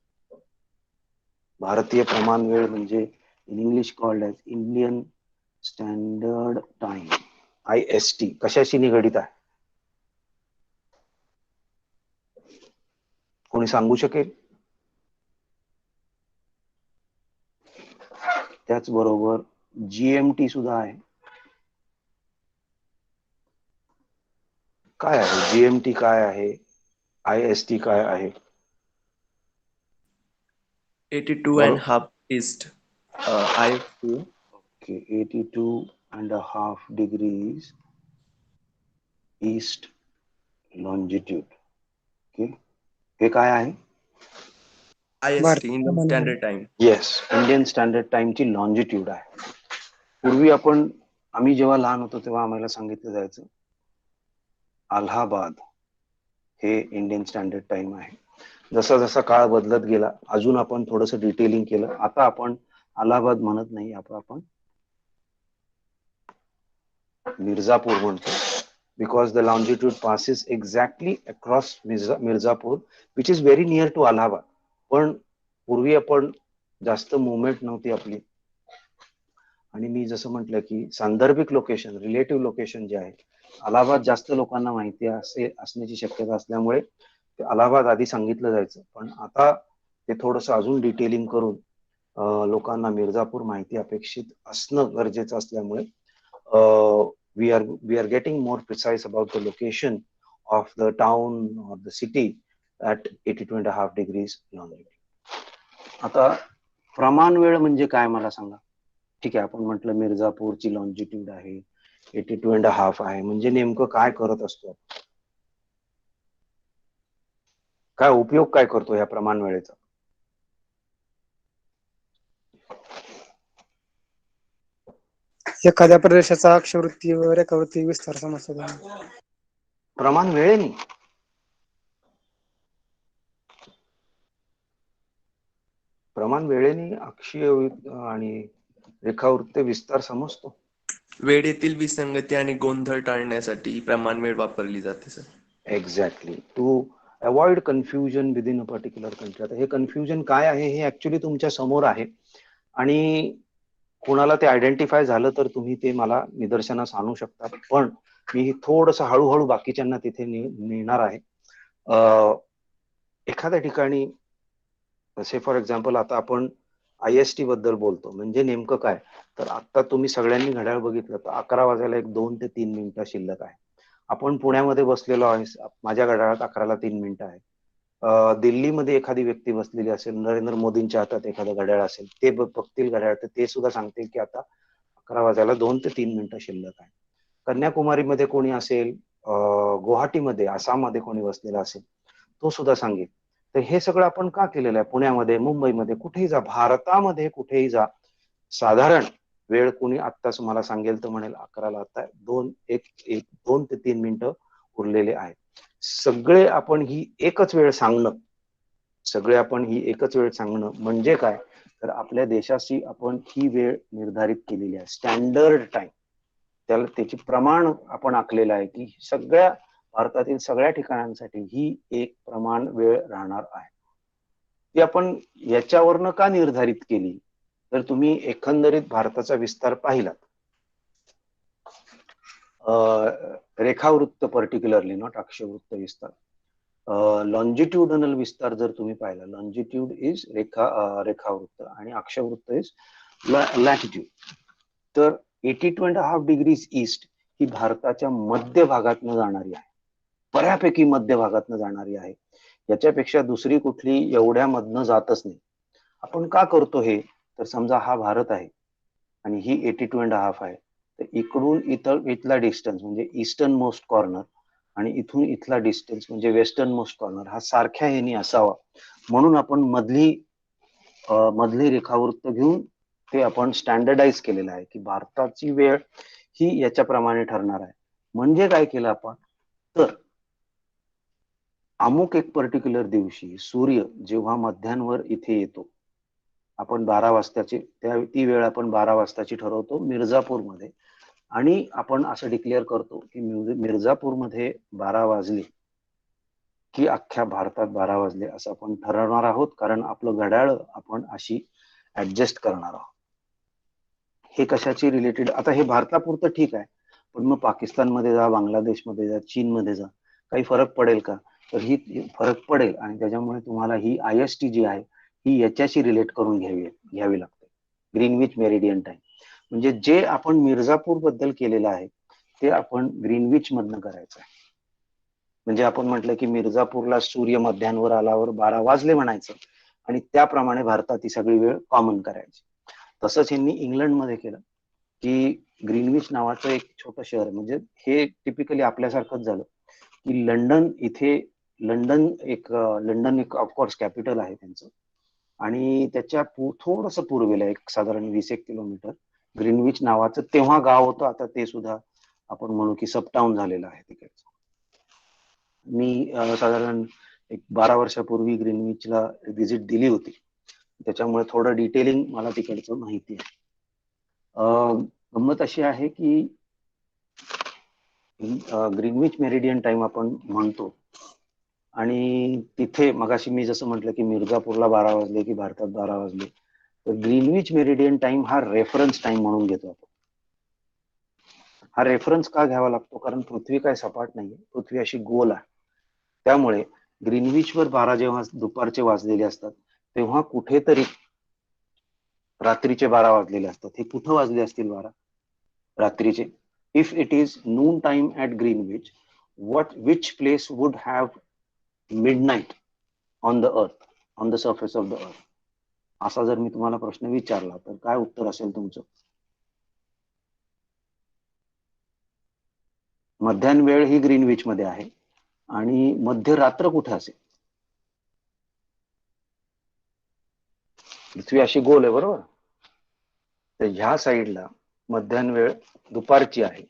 भारतीय प्रमाण वेळ म्हणजे in English called as Indian standard time, IST, कशाशी निगडित आहे कोणी सांगू शकेल? त्याचबरोबर GMT सुद्धा आहे. काय आहे GMT, काय आहे IST, काय आहे? 82.5 east. IST. Okay, 82.5 degrees east longitude. Okay, हे काय आहे? IST, Indian Standard Time. Yes, Indian standard टाइमची लॉन्जिट्यूड आहे. पूर्वी आम्ही जेव्हा लहान होतो तेव्हा आम्हाला सांगितलं जायचं अलाहाबाद हे इंडियन स्टँडर्ड टाइम आहे. जसा जसा काळ बदलत गेला अजून आपण थोडस डिटेलिंग केलं. आता आपण अलाहाबाद म्हणत नाही, आपण मिर्झापूर म्हणतो, because the longitude passes exactly across Mirzapur which is very near to Allahabad. पण पूर्वी आपण जास्त मुवमेंट नव्हती आपली, आणि मी जसं म्हटलं की सांदर्भिक लोकेशन, रिलेटिव्ह लोकेशन जे आहे, अलाहाबाद जास्त लोकांना माहिती असण्याची शक्यता असल्यामुळे ते अलाहाबाद आधी सांगितलं जायचं. पण आता ते थोडंसं अजून डिटेलिंग करून लोकांना मिर्झापूर माहिती अपेक्षित असणं गरजेचं असल्यामुळे we are getting more precise about the location of the town or the city at 82.5 degrees longitude. आता प्रमाण वेळ म्हणजे काय मला सांगा. ठीक आहे, आपण म्हटलं मिर्झापूरची लॉन्जिट्यूड आहे 82.5 आहे, म्हणजे नेमकं काय करत असतो, काय उपयोग काय करतो या प्रमाण वेळेचा. एखाद्या प्रदेशाचा अक्षवृत्ती व रेखावृत्ती विस्तार समजतो. प्रमाण वेळेने प्रमाण वेळेने अक्षीय आणि रेखावृत्त विस्तार समजतो. वेळेतील विसंगती आणि गोंधळ टाळण्यासाठी प्रमाण वेळ वापरली जाते sir. Exactly, to avoid confusion with in a particular country. आता हे कन्फ्युजन काय आहे हे ऍक्च्युली तुमच्या समोर आहे, आणि कोणाला ते आयडेंटिफाय झालं तर तुम्ही ते मला निदर्शनास आणू शकता, पण मी थोडस हळूहळू बाकीच्यांना तिथे नेणार आहे. एखाद्या ठिकाणी जसे फॉर एक्झाम्पल आता आपण IST बद्दल बोलतो, म्हणजे नेमकं काय, तर आता तुम्ही सगळ्यांनी घड्याळ बघितलं तर 11 वाजायला 2 ते 3 मिनिटं शिल्लक आहे. आपण पुण्यामध्ये बसलेलो आहे, माझ्या घड्याळात 11ला 3 मिनिटं आहे. दिल्लीमध्ये एखादी व्यक्ती बसलेली असेल, नरेंद्र मोदींच्या हातात एखादं घड्याळ असेल, ते बघतील घड्याळ तर ते सुद्धा सांगतील की आता 11 वाजायला 2 ते 3 मिनिटं शिल्लक आहे. कन्याकुमारीमध्ये कोणी असेल, गुवाहाटीमध्ये आसाममध्ये कोणी बसलेला असेल, तो सुद्धा सांगेल. तर हे सगळं आपण का केलेलं आहे, पुण्यामध्ये मुंबईमध्ये कुठेही जा, भारतामध्ये कुठेही जा, साधारण वेळ कोणी आत्ताच मला सांगेल तर म्हणेल 11ला आता 2 ते 3 मिनिटं उरलेले आहेत. सगळे आपण ही एकच वेळ सांगणं म्हणजे काय, तर आपल्या देशाशी आपण ही वेळ निर्धारित केलेली आहे, स्टँडर्ड टाइम, त्याला त्याची प्रमाण आपण आखलेलं आहे की सगळ्या भारतातील सगळ्या ठिकाणांसाठी ही एक प्रमाण वेळ राहणार आहे. ती आपण याच्यावरनं का निर्धारित केली, तर तुम्ही एकंदरीत भारताचा विस्तार पाहिलात, रेखावृत्त पर्टिक्युलरली, नॉट अक्षवृत्त विस्तार, लॉन्जिट्युडनल विस्तार जर तुम्ही पाहिला, लॉन्जिट्यूड इज रेखावृत्त आणि अक्षवृत्त इज लॅटिट्यूड. तर 82.5 डिग्रीज ईस्ट ही भारताच्या मध्य भागातनं जाणारी आहे, बऱ्यापैकी मध्य भागातनं जाणारी आहे, याच्यापेक्षा दुसरी कुठली एवढ्या मधनं जातच नाही. आपण का करतो हे, तर समजा हा भारत आहे आणि ही 82.5 आहे, तर इकडून इथला डिस्टन्स म्हणजे ईस्टर्न मोस्ट कॉर्नर आणि इथून इथला डिस्टन्स म्हणजे वेस्टर्न मोस्ट कॉर्नर हा सारख्या ह्यानी असावा, म्हणून आपण मधली रेखावृत्त घेऊन ते आपण स्टँडर्डाइज केलेलं आहे की भारताची वेळ ही याच्याप्रमाणे ठरणार आहे. म्हणजे काय केलं आपण, तर अमुक एक पर्टिक्युलर दिवशी सूर्य जेव्हा मध्यांवर इथे येतो, आपण 12 वाजताची ती वेळ आपण 12 वाजताची ठरवतो मिर्झापूरमध्ये, आणि आपण असं डिक्लेअर करतो की मिर्झापूरमध्ये 12 वाजले की अख्ख्या भारतात 12 वाजले असं आपण ठरवणार आहोत, कारण आपलं घड्याळ आपण अशी ऍडजस्ट करणार आहोत. हे कशाची रिलेटेड, आता हे भारतापुरतं ठीक आहे, पण मग पाकिस्तानमध्ये जा, बांगलादेशमध्ये जा, चीनमध्ये जा, काही फरक पडेल का, तर ही फरक पडेल, आणि त्याच्यामुळे तुम्हाला ही IST जी आहे ही याच्याशी रिलेट करून घ्यावी लागते, ग्रीनविच मेरिडियन टाइम. म्हणजे जे आपण मिर्झापूर बद्दल केलेलं आहे ते आपण ग्रीनविच मधनं करायचं आहे. म्हणजे आपण म्हटलं की मिर्झापूरला सूर्य मध्यांवर आल्यावर 12 वाजले म्हणायचं, आणि त्याप्रमाणे भारतात ही सगळी वेळ कॉमन करायची. तसंच यांनी इंग्लंडमध्ये केलं की ग्रीनविच नावाचं एक छोटं शहर, म्हणजे हे टिपिकली आपल्यासारखंच झालं की लंडन एक ऑफकोर्स कॅपिटल आहे त्यांचं, आणि त्याच्या थोडस पूर्वेला एक साधारण 20 किलोमीटर ग्रीनविच नावाचं तेव्हा गाव होतं, आता ते सुद्धा आपण म्हणू की सबटाऊन झालेलं आहे तिकडचं. मी साधारण एक 12 वर्षापूर्वी ग्रीनविचला व्हिजिट दिली होती, त्याच्यामुळे थोडं डिटेलिंग मला तिकडचं माहिती आहे. गंमत अशी आहे की ग्रीनविच मेरिडियन टाइम आपण म्हणतो, आणि तिथे मगाशी मी जसं म्हटलं की मिर्झापूरला 12 वाजले की भारतात 12 वाजले, तर ग्रीनविच मेरिडियन टाइम हा रेफरन्स टाइम म्हणून घेतो आपण. हा रेफरन्स का घ्यावा लागतो, कारण पृथ्वी काय सपाट नाहीये, पृथ्वी अशी गोल आहे, त्यामुळे ग्रीनविचवर 12 जेव्हा दुपारचे वाजलेले असतात तेव्हा कुठेतरी रात्रीचे 12 वाजलेले असतात. हे कुठं वाजले असतील 12 रात्रीचे, if it is noon time at Greenwich, which place would have midnight on the earth, on the surface of the earth? असा जर मी तुम्हाला प्रश्न विचारला तर काय उत्तर असेल तुमचं? मध्यान्ह वेळ ही ग्रीनविच मध्ये आहे आणि मध्यरात्र कुठे असेल? पृथ्वी अशी गोल आहे बरोबर, तर ह्या साईडला मध्यान्ह वेळ दुपारची आहे,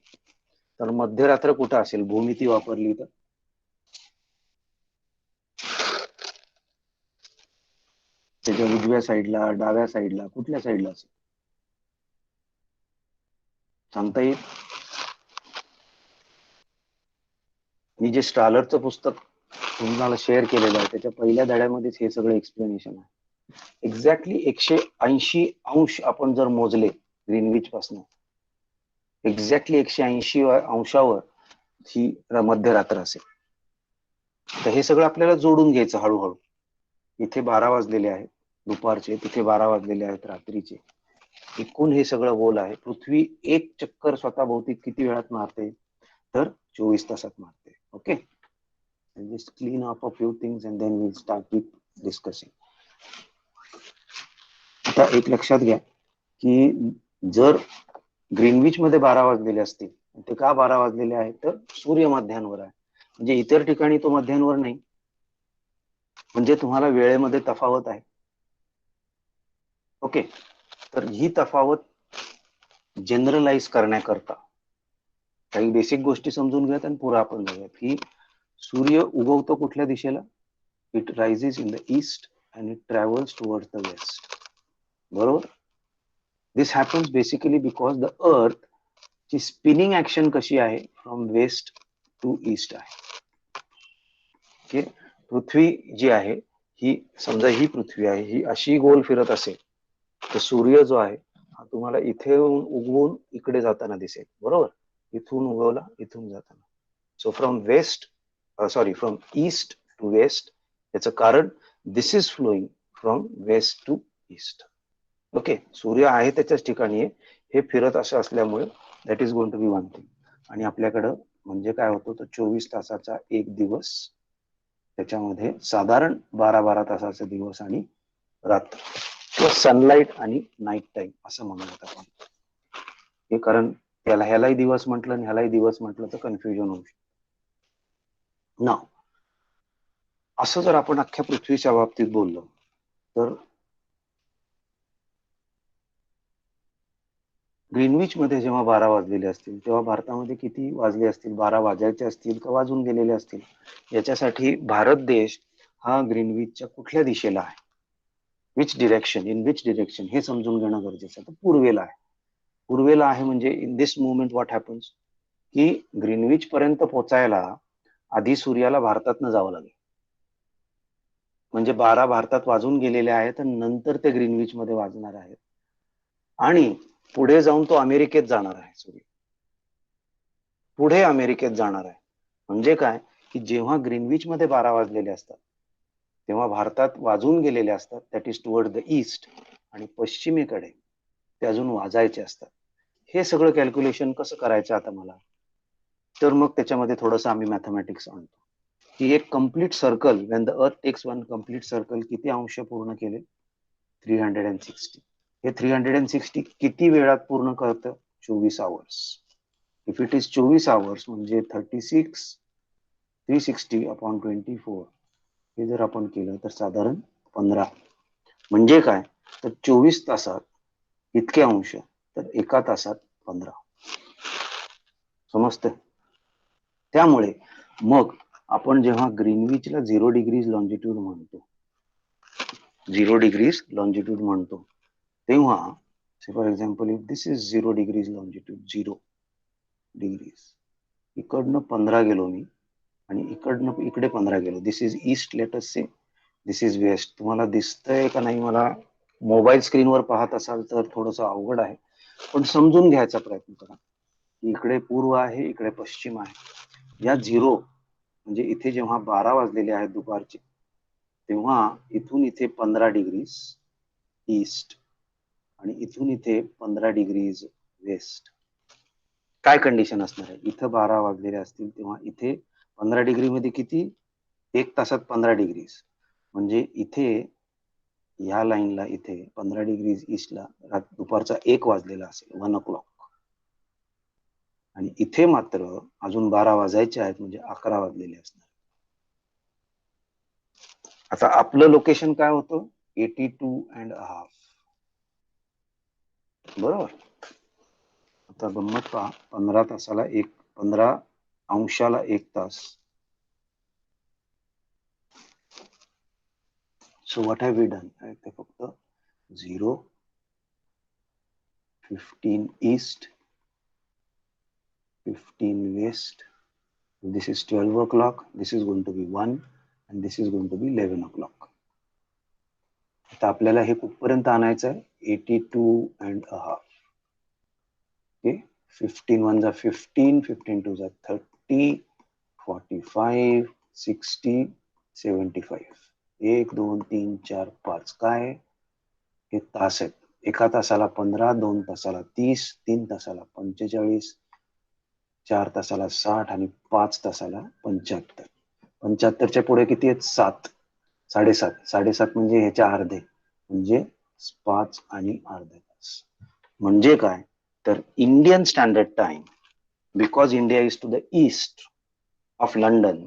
तर मध्यरात्र कुठे असेल भूमिती वापरली तर? त्याच्या उजव्या साईडला, डाव्या साईडला, कुठल्या साईडला असेल सांगता येईल? मी जे स्टालरचं पुस्तक तुम्हाला शेअर केलेलं आहे त्याच्या पहिल्या धड्यामध्येच हे सगळं एक्सप्लेनेशन आहे. एक्झॅक्टली 180 अंश आपण जर मोजले ग्रीनविच पासून, एक्झॅक्टली 180 अंशावर ही मध्यरात्र असेल. तर हे सगळं आपल्याला जोडून घ्यायचं हळूहळू. इथे 12 वाजलेले आहेत दुपारचे, तिथे 12 वाजलेले आहेत रात्रीचे. एकूण हे सगळं गोल आहे. पृथ्वी एक चक्कर स्वतःभोवती किती वेळात मारते? तर 24 तासात मारते. Okay, just clean up a few things and then we start with discussing. आता एक लक्षात घ्या की जर ग्रीनविच मध्ये 12 वाजलेले असतील, ते का 12 वाजलेले आहेत तर सूर्य मध्यांवर आहे, म्हणजे इतर ठिकाणी तो मध्यांवर नाही, म्हणजे तुम्हाला वेळेमध्ये तफावत आहे. ओके, तर ही तफावत जनरलाइज करण्याकरता काही बेसिक गोष्टी समजून घ्यात आणि पुढे आपण जाऊयात. की सूर्य उगवतो कुठल्या दिशेला? It rises in the east and it travels towards the west. बरोबर. This happens basically because the earth ची स्पिनिंग ऍक्शन कशी आहे? फ्रॉम वेस्ट टू ईस्ट आहे. ओके, पृथ्वी जी आहे ही, समजा ही पृथ्वी आहे, ही अशी गोल फिरत असेल तर सूर्य जो आहे हा तुम्हाला इथे उगवून इकडे जाताना दिसेल. बरोबर, इथून उगवला इथून जाताना. So from from east to west. याचं कारण this is flowing from west to east. Okay, सूर्य आहे त्याच्याच ठिकाणी आहे, हे फिरत असं असल्यामुळे that is going to be one thing. आणि आपल्याकडं म्हणजे काय होतं तर 24 तासाचा एक दिवस, त्याच्यामध्ये साधारण 12 तासाचे दिवस आणि रात्र, किंवा सनलाइट आणि नाईट टाइम असं म्हणूयात आपण. हे कारण त्याला ह्यालाही दिवस म्हटलं आणि ह्यालाही दिवस म्हटलं तर कन्फ्युजन होऊ शकतं ना. असं जर आपण अख्ख्या पृथ्वीच्या बाबतीत बोललो तर ग्रीनविच मध्ये जेव्हा 12 वाजलेले असतील तेव्हा भारतामध्ये किती वाजले असतील? 12 वाजायचे असतील का वाजून गेलेले असतील? याच्यासाठी भारत देश हा ग्रीनविचच्या कुठल्या दिशेला आहे, which direction, in which direction, हे समजून घेणं गरजेचं आहे. तर पूर्वेला आहे. पूर्वेला आहे म्हणजे in this movement what happens की ग्रीनविच पर्यंत पोहोचायला आधी सूर्याला भारतातनं जावं लागेल. म्हणजे 12 भारतात वाजून गेलेले आहेत आणि नंतर ते ग्रीनविच मध्ये वाजणार आहेत आणि पुढे जाऊन तो अमेरिकेत जाणार आहे. सूर्य पुढे अमेरिकेत जाणार आहे. म्हणजे काय की जेव्हा ग्रीनविच मध्ये 12 वाजलेले असतात तेव्हा भारतात वाजून गेलेले असतात, that is toward the east, आणि पश्चिमेकडे ते अजून वाजायचे असतात. हे सगळं कॅल्क्युलेशन कसं करायचं आता मला? तर मग त्याच्यामध्ये थोडंसं आम्ही मॅथमॅटिक्स आणतो की एक complete circle, Wien the earth text one complete circle, किती अंश पूर्ण केले? 360. हे 360 किती वेळात पूर्ण करतं? 24 hours. If it is 24 hours म्हणजे 360 अपॉन 24, हे जर आपण केलं तर साधारण 15. म्हणजे काय तर 24 तासात इतके अंश, तर एका तासात 15. समजतं? त्यामुळे मग आपण जेव्हा ग्रीनविचला 0 डिग्रीज लॉन्जिट्यूड म्हणतो, 0 डिग्रीज लॉन्जिट्यूड म्हणतो, तेव्हा for example if this is 0 degrees longitude, 0 degrees, इकडनं 15 गेलो मी आणि इकडनं इकडे 15 गेलो. This is east, let us say, this is west. तुम्हाला दिसतंय का नाही मला? मोबाईल स्क्रीनवर पाहत असाल तर थोडंसं अवघड आहे, पण समजून घ्यायचा प्रयत्न करा. इकडे पूर्व आहे, इकडे पश्चिम आहे. या 0 म्हणजे इथे जेव्हा 12 वाजलेले आहेत दुपारचे, तेव्हा इथून इथे 15 डिग्रीज ईस्ट आणि इथून इथे 15 डिग्रीज वेस्ट. काय कंडिशन असणार आहे, इथं 12 वाजलेले असतील तेव्हा इथे 15 डिग्री मध्ये किती, 1 तासात 15 डिग्री, म्हणजे इथे या लाईनला इथे 15 डिग्री ईस्टला दुपारचा 1 वाजलेला असेल, 1 o'clock, आणि इथे मात्र अजून 12 वाजायचे आहेत, म्हणजे 11 वाजलेले असणार. आता आपलं लोकेशन काय होतं, 82.5, बरोबर. आता गंमत पहा, 15 तासाला 15 अंशाला 1 तास. So what have we done, ते फक्त 0, 15 east, 15 west, this is 12 o'clock, this is going to be 1, and this is going to be 11 o'clock. आता आपल्याला हे कुठपर्यंत आणायचं आहे, 82.5. ओके, 15 1 जा 15, 15 2 जा 30, 45, 60, 75, 1 2 3 4 5, काय हे तास आहेत. एका तासाला 15, 2 तासाला 30, 3 तासाला 45, 4 तासाला 60 आणि 5 तासाला 75. 75च्या पुढे किती आहेत, 7, 7.5, 7.5 म्हणजे ह्याच्या अर्धे, म्हणजे 5 आणि अर्धा तास. म्हणजे काय तर Indian standard time, because India is to the east of London,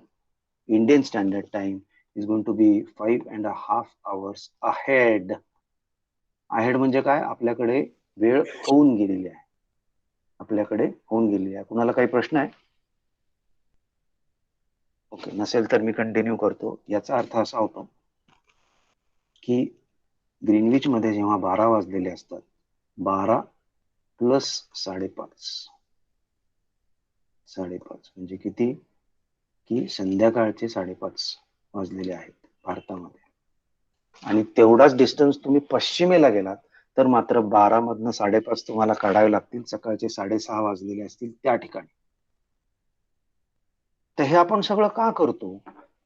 Indian standard time is going to be 5.5 hours ahead. Ahead म्हणजे काय, आपल्याकडे वेळ होऊन गेलेली आहे, आपल्याकडे होऊन गेलेली आहे. कुणाला काही प्रश्न आहे? ओके, नसेल तर मी कंटिन्यू करतो. याचा अर्थ असा होतो की ग्रीनविच मध्ये जेव्हा 12 वाजलेले असतात, 12 प्लस 5.5, 5.5 म्हणजे किती, की संध्याकाळचे 5.5 वाजलेले आहेत भारतामध्ये. आणि तेवढाच डिस्टन्स तुम्ही पश्चिमेला गेलात तर मात्र 12 मधनं 5.5 तुम्हाला काढावे लागतील, सकाळचे 6:30 वाजलेले असतील त्या ठिकाणी. तर हे आपण सगळं का करतो,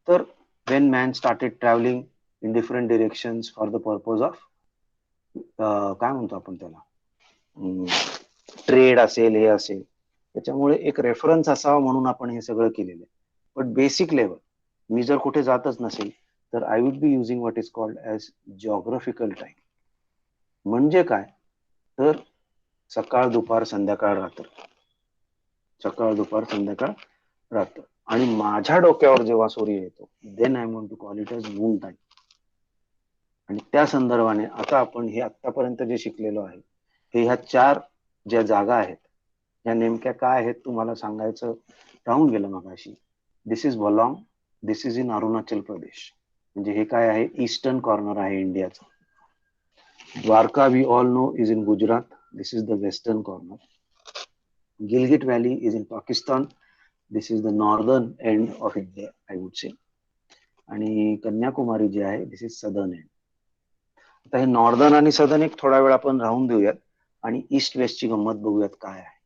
तर when man started traveling in different directions for the purpose of काय म्हणतो आपण त्याला, ट्रेड असेल, हे असेल, त्याच्यामुळे एक रेफरन्स असावा म्हणून आपण हे सगळं केलेलं आहे. बट बेसिक लेवल मी जर कुठे जातच नसेल तर I would be using what is called as geographical time. म्हणजे काय तर सकाळ दुपार संध्याकाळ रात्र, सकाळ दुपार संध्याकाळ रात्र, आणि माझ्या डोक्यावर जेव्हा सूर्य येतो then I want to call it as noon time. आणि त्या संदर्भाने आता आपण हे आतापर्यंत जे शिकलेलो आहे, हे ह्या 4 ज्या जागा आहेत या नेमक्या काय आहेत तुम्हाला सांगायचं राहून गेलं मगाशी. This is Walong, this is in Arunachal Pradesh, म्हणजे हे काय आहे, ईस्टर्न कॉर्नर आहे इंडियाचा. Dwarka we all know is in Gujarat, this is the western corner. Gilgit valley is in Pakistan, this is the northern end of India I would say. आणि कन्याकुमारी जे आहे दिस इज सदर्न एंड. आता हे नॉर्दर्न आणि सदर्न एक थोडा वेळ आपण राहून देऊयात आणि ईस्ट वेस्टची गंमत बघूयात काय आहे.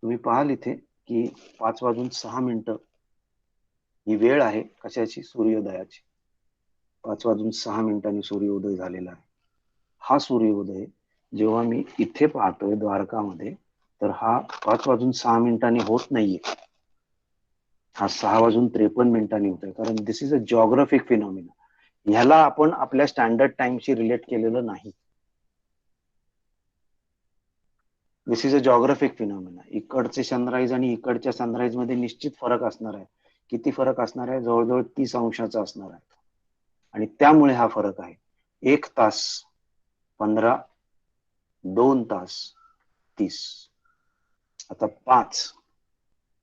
तुम्ही पाहाल इथे की 5:06 ही वेळ आहे कशाची, सूर्योदयाची. 5:06 सूर्योदय झालेला आहे. हा सूर्योदय जेव्हा मी इथे पाहतोय द्वारकामध्ये, तर हा 5:06 होत नाहीये, हा 6:53 होतोय, कारण this is a geographic phenomena. ह्याला आपण आपल्या स्टँडर्ड टाइमशी रिलेट केलेलं नाही. दिस इज अ जिओग्राफिक फिनॉमिना. इकडचे सनराईज आणि इकडच्या सनराईज मध्ये निश्चित फरक असणार आहे. किती फरक असणार आहे, जवळजवळ 30 अंशाचा असणार आहे. आणि त्यामुळे हा फरक आहे. 1 तास 15, 2 तास 30. आता 5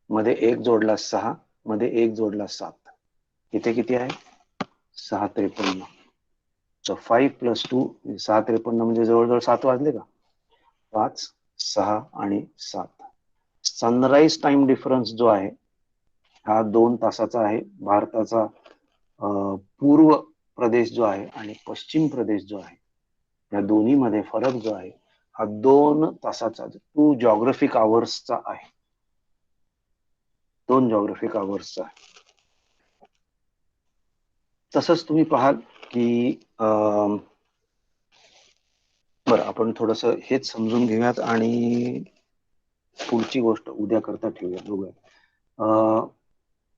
मध्ये 1 जोडला 6, मध्ये 1 जोडला 7, इथे किती आहे, 6:53. सो 5 + 2 6:53 म्हणजे जवळजवळ 7 वाजले का. 5, 6 आणि 7. सनराईज टाइम डिफरन्स जो आहे हा 2 तासाचा आहे. भारताचा पूर्व प्रदेश जो आहे आणि पश्चिम प्रदेश जो आहे या दोन्ही मध्ये फरक जो आहे हा 2 तासाचा, 2 जिओग्राफिक आवर्सचा आहे, 2 जिओग्राफिक आवर्सचा आहे. तसंच तुम्ही पाहाल की बरं, आपण थोडस हेच समजून घेऊयात आणि पुढची गोष्ट उद्या करता ठेवूया दोघं.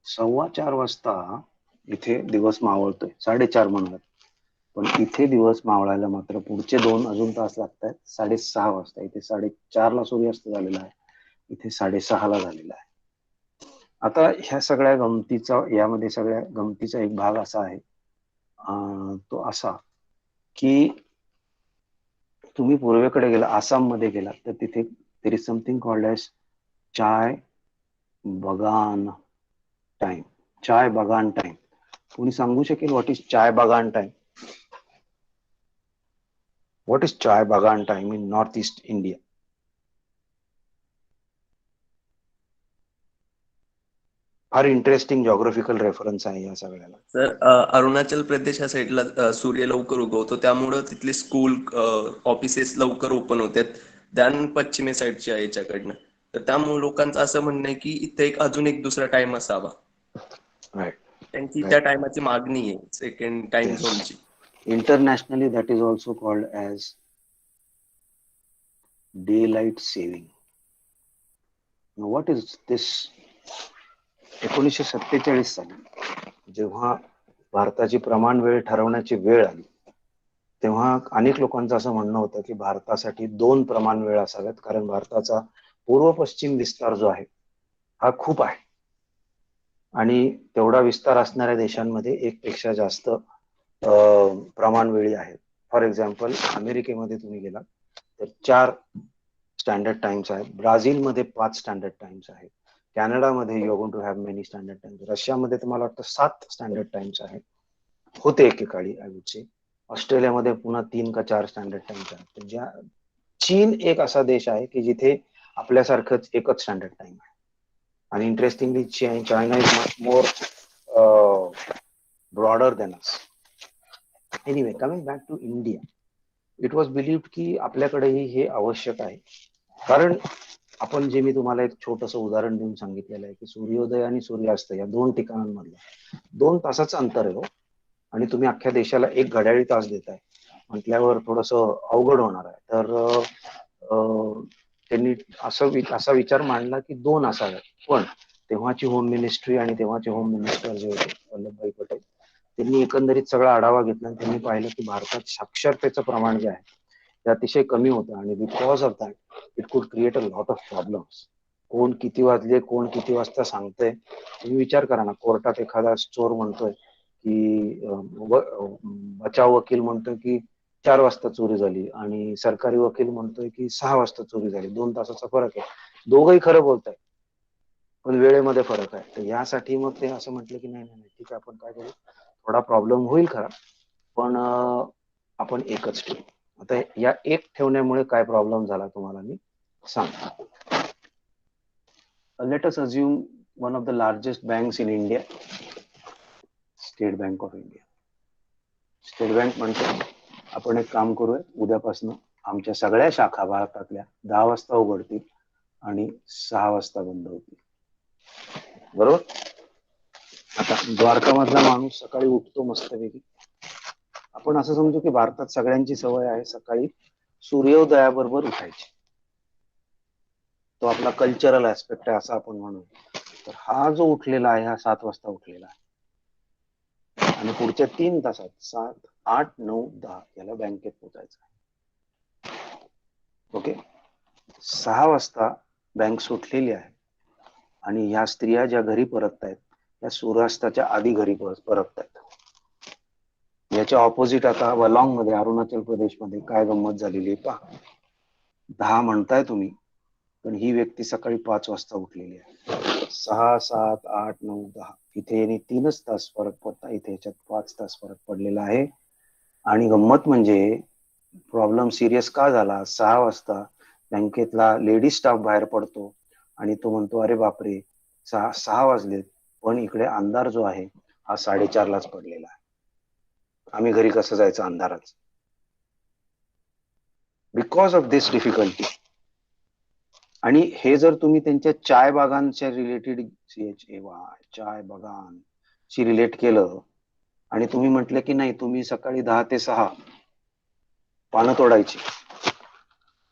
4:15 वाजता इथे दिवस मावळतोय, 4:30 म्हणूयात, पण इथे दिवस मावळायला मात्र पुढचे 2 अजून तास लागतात. 6:30 वाजता इथे 4:30 सूर्यास्त झालेला आहे, इथे 6:30 झालेला आहे. आता ह्या सगळ्या गमतीचा, यामध्ये सगळ्या गमतीचा एक भाग असा आहे, तो असा की तुम्ही पूर्वेकडे गेला, आसाम मध्ये गेला, तर तिथे there is something called as chai bagan time. Chai bagan time. कोणी सांगू शकेल what is chai bagan time? What is chai bagan time in north east India? फार इंटरेस्टिंग जॉग्राफिकल रेफरन्स आहे या सगळ्याला. सर, अरुणाचल प्रदेश या साईडला सूर्य लवकर उगवतो, त्यामुळं तिथले स्कूल ऑफिसेस लवकर ओपन होतात त्यान पश्चिमे साईडच्या याच्याकडनं. तर त्यामुळे लोकांचं असं म्हणणं आहे की इथे अजून एक दुसरा टाइम असावा. राईट. त्यांची त्या टायमाची मागणी आहे सेकंड टाइम Yes. झोनची. Internationally, that is also called as daylight saving. Now, what is this? 1947 साली जेव्हा भारताची प्रमाण वेळ ठरवण्याची वेळ आली, तेव्हा अनेक लोकांचं असं म्हणणं होतं की भारतासाठी 2 प्रमाण वेळ असाव्यात, कारण भारताचा पूर्व पश्चिम विस्तार जो आहे हा खूप आहे आणि तेवढा विस्तार असणाऱ्या देशांमध्ये 1 पेक्षा जास्त प्रमाण वेळी आहेत. फॉर एक्झाम्पल, अमेरिकेमध्ये तुम्ही गेला तर 4 स्टँडर्ड टाइम्स आहेत, ब्राझीलमध्ये 5 स्टँडर्ड टाइम्स आहेत, कॅनडामध्ये you are going to have many standard times, रशियामध्ये तर मला वाटतं 7 स्टँडर्ड टाइम्स आहेत, होते एकेकाळी आय वुड से. ऑस्ट्रेलियामध्ये पुन्हा 3 का 4 स्टँडर्ड टाइम्स आहेत. ज्या चीन एक असा देश आहे की जिथे आपल्यासारखंच एकच स्टँडर्ड टाइम आहे. आणि interestingly China is much more broader than us. Anyway, coming back to India, it was believed की आपल्याकडेही हे आवश्यक आहे, कारण आपण जे मी तुम्हाला एक छोटंसं उदाहरण देऊन सांगितलेलं आहे की सूर्योदय आणि सूर्यास्त या 2 ठिकाणांमधलं 2 तासाचं अंतर आहे हो, आणि तुम्ही अख्ख्या देशाला 1 घड्याळी तास देताय म्हटल्यावर थोडस अवघड होणार आहे. तर त्यांनी असा विचार मांडला की 2 असाव्यात. पण तेव्हाची होम मिनिस्ट्री आणि तेव्हाचे होम मिनिस्टर जे होते वल्लभभाई पटेल, त्यांनी एकंदरीत सगळा आढावा घेतला आणि त्यांनी पाहिलं की भारतात साक्षरतेचं प्रमाण जे आहे ते अतिशय कमी होतं, आणि बिकॉज ऑफ दॅट इट कुड create a lot of problems. कोण किती वाजले, कोण किती वाजता सांगतंय, तुम्ही विचार करा ना. कोर्टात एखादा चोर म्हणतोय की बचाव वकील म्हणतोय की 4 वाजता चोरी झाली, आणि सरकारी वकील म्हणतोय की 6 वाजता चोरी झाली. 2 तासाचा फरक आहे, दोघंही खरं बोलताय, पण वेळेमध्ये फरक आहे. तर यासाठी मग ते असं म्हटलं की नाही, ठीक आहे, आपण काय करू, थोडा प्रॉब्लेम होईल खरा, पण आपण एकच ठेवू. आता या 1 ठेवण्यामुळे काय प्रॉब्लेम झाला तुम्हाला मी सांगतो. Let us assume one of the largest banks in India, state bank of India. State bank म्हणतो आपण एक काम करूया, उद्यापासून आमच्या सगळ्या शाखा भारतातल्या 10 वाजता उघडतील आणि 6 वाजता बंद होतील. बरोबर? आता द्वारका मधला माणूस सकाळी उठतो मस्तपैकी. आपण असं समजू की भारतात सगळ्यांची सवय आहे सकाळी सूर्योदयाबरोबर उठायची. तो आपला कल्चरल ऍस्पेक्ट आहे असं आपण म्हणू. तर हा जो उठलेला आहे हा 7 वाजता उठलेला आहे, आणि पुढच्या 3 तासात 7, 8, 9, 10 याला बँकेत पोहोचायचं आहे. ओके, 6 वाजता बँक सुटलेली आहे आणि ह्या स्त्रिया ज्या घरी परततायत त्या सूर्यास्ताच्या आधी घरी परततायत. याच्या ऑपोजिट आता वलॉंग मध्ये, अरुणाचल प्रदेश मध्ये काय गंमत झालेली आहे पहा. 10 म्हणताय तुम्ही, पण ही व्यक्ती सकाळी 5 वाजता उठलेली आहे. 6, 7, 8, 9, 10 इथे यांनी 3च तास फरक पडता, इथे याच्यात 5 तास फरक पडलेला आहे. आणि गंमत म्हणजे प्रॉब्लेम सिरियस का झाला, 6 वाजता बँकेतला लेडीज स्टाफ बाहेर पडतो आणि तो म्हणतो अरे बापरे 6 वाजलेत, पण इकडे अंधार जो आहे हा 4:30 पडलेला आहे, आम्ही घरी कसं जायचं अंधारात. Because of this difficulty. आणि हे जर तुम्ही त्यांच्या चाय बागांच्या रिलेटेड, चाय बागान शी रिलेट केलं आणि तुम्ही म्हटलं की नाही तुम्ही सकाळी 10 ते 6 पानं तोडायची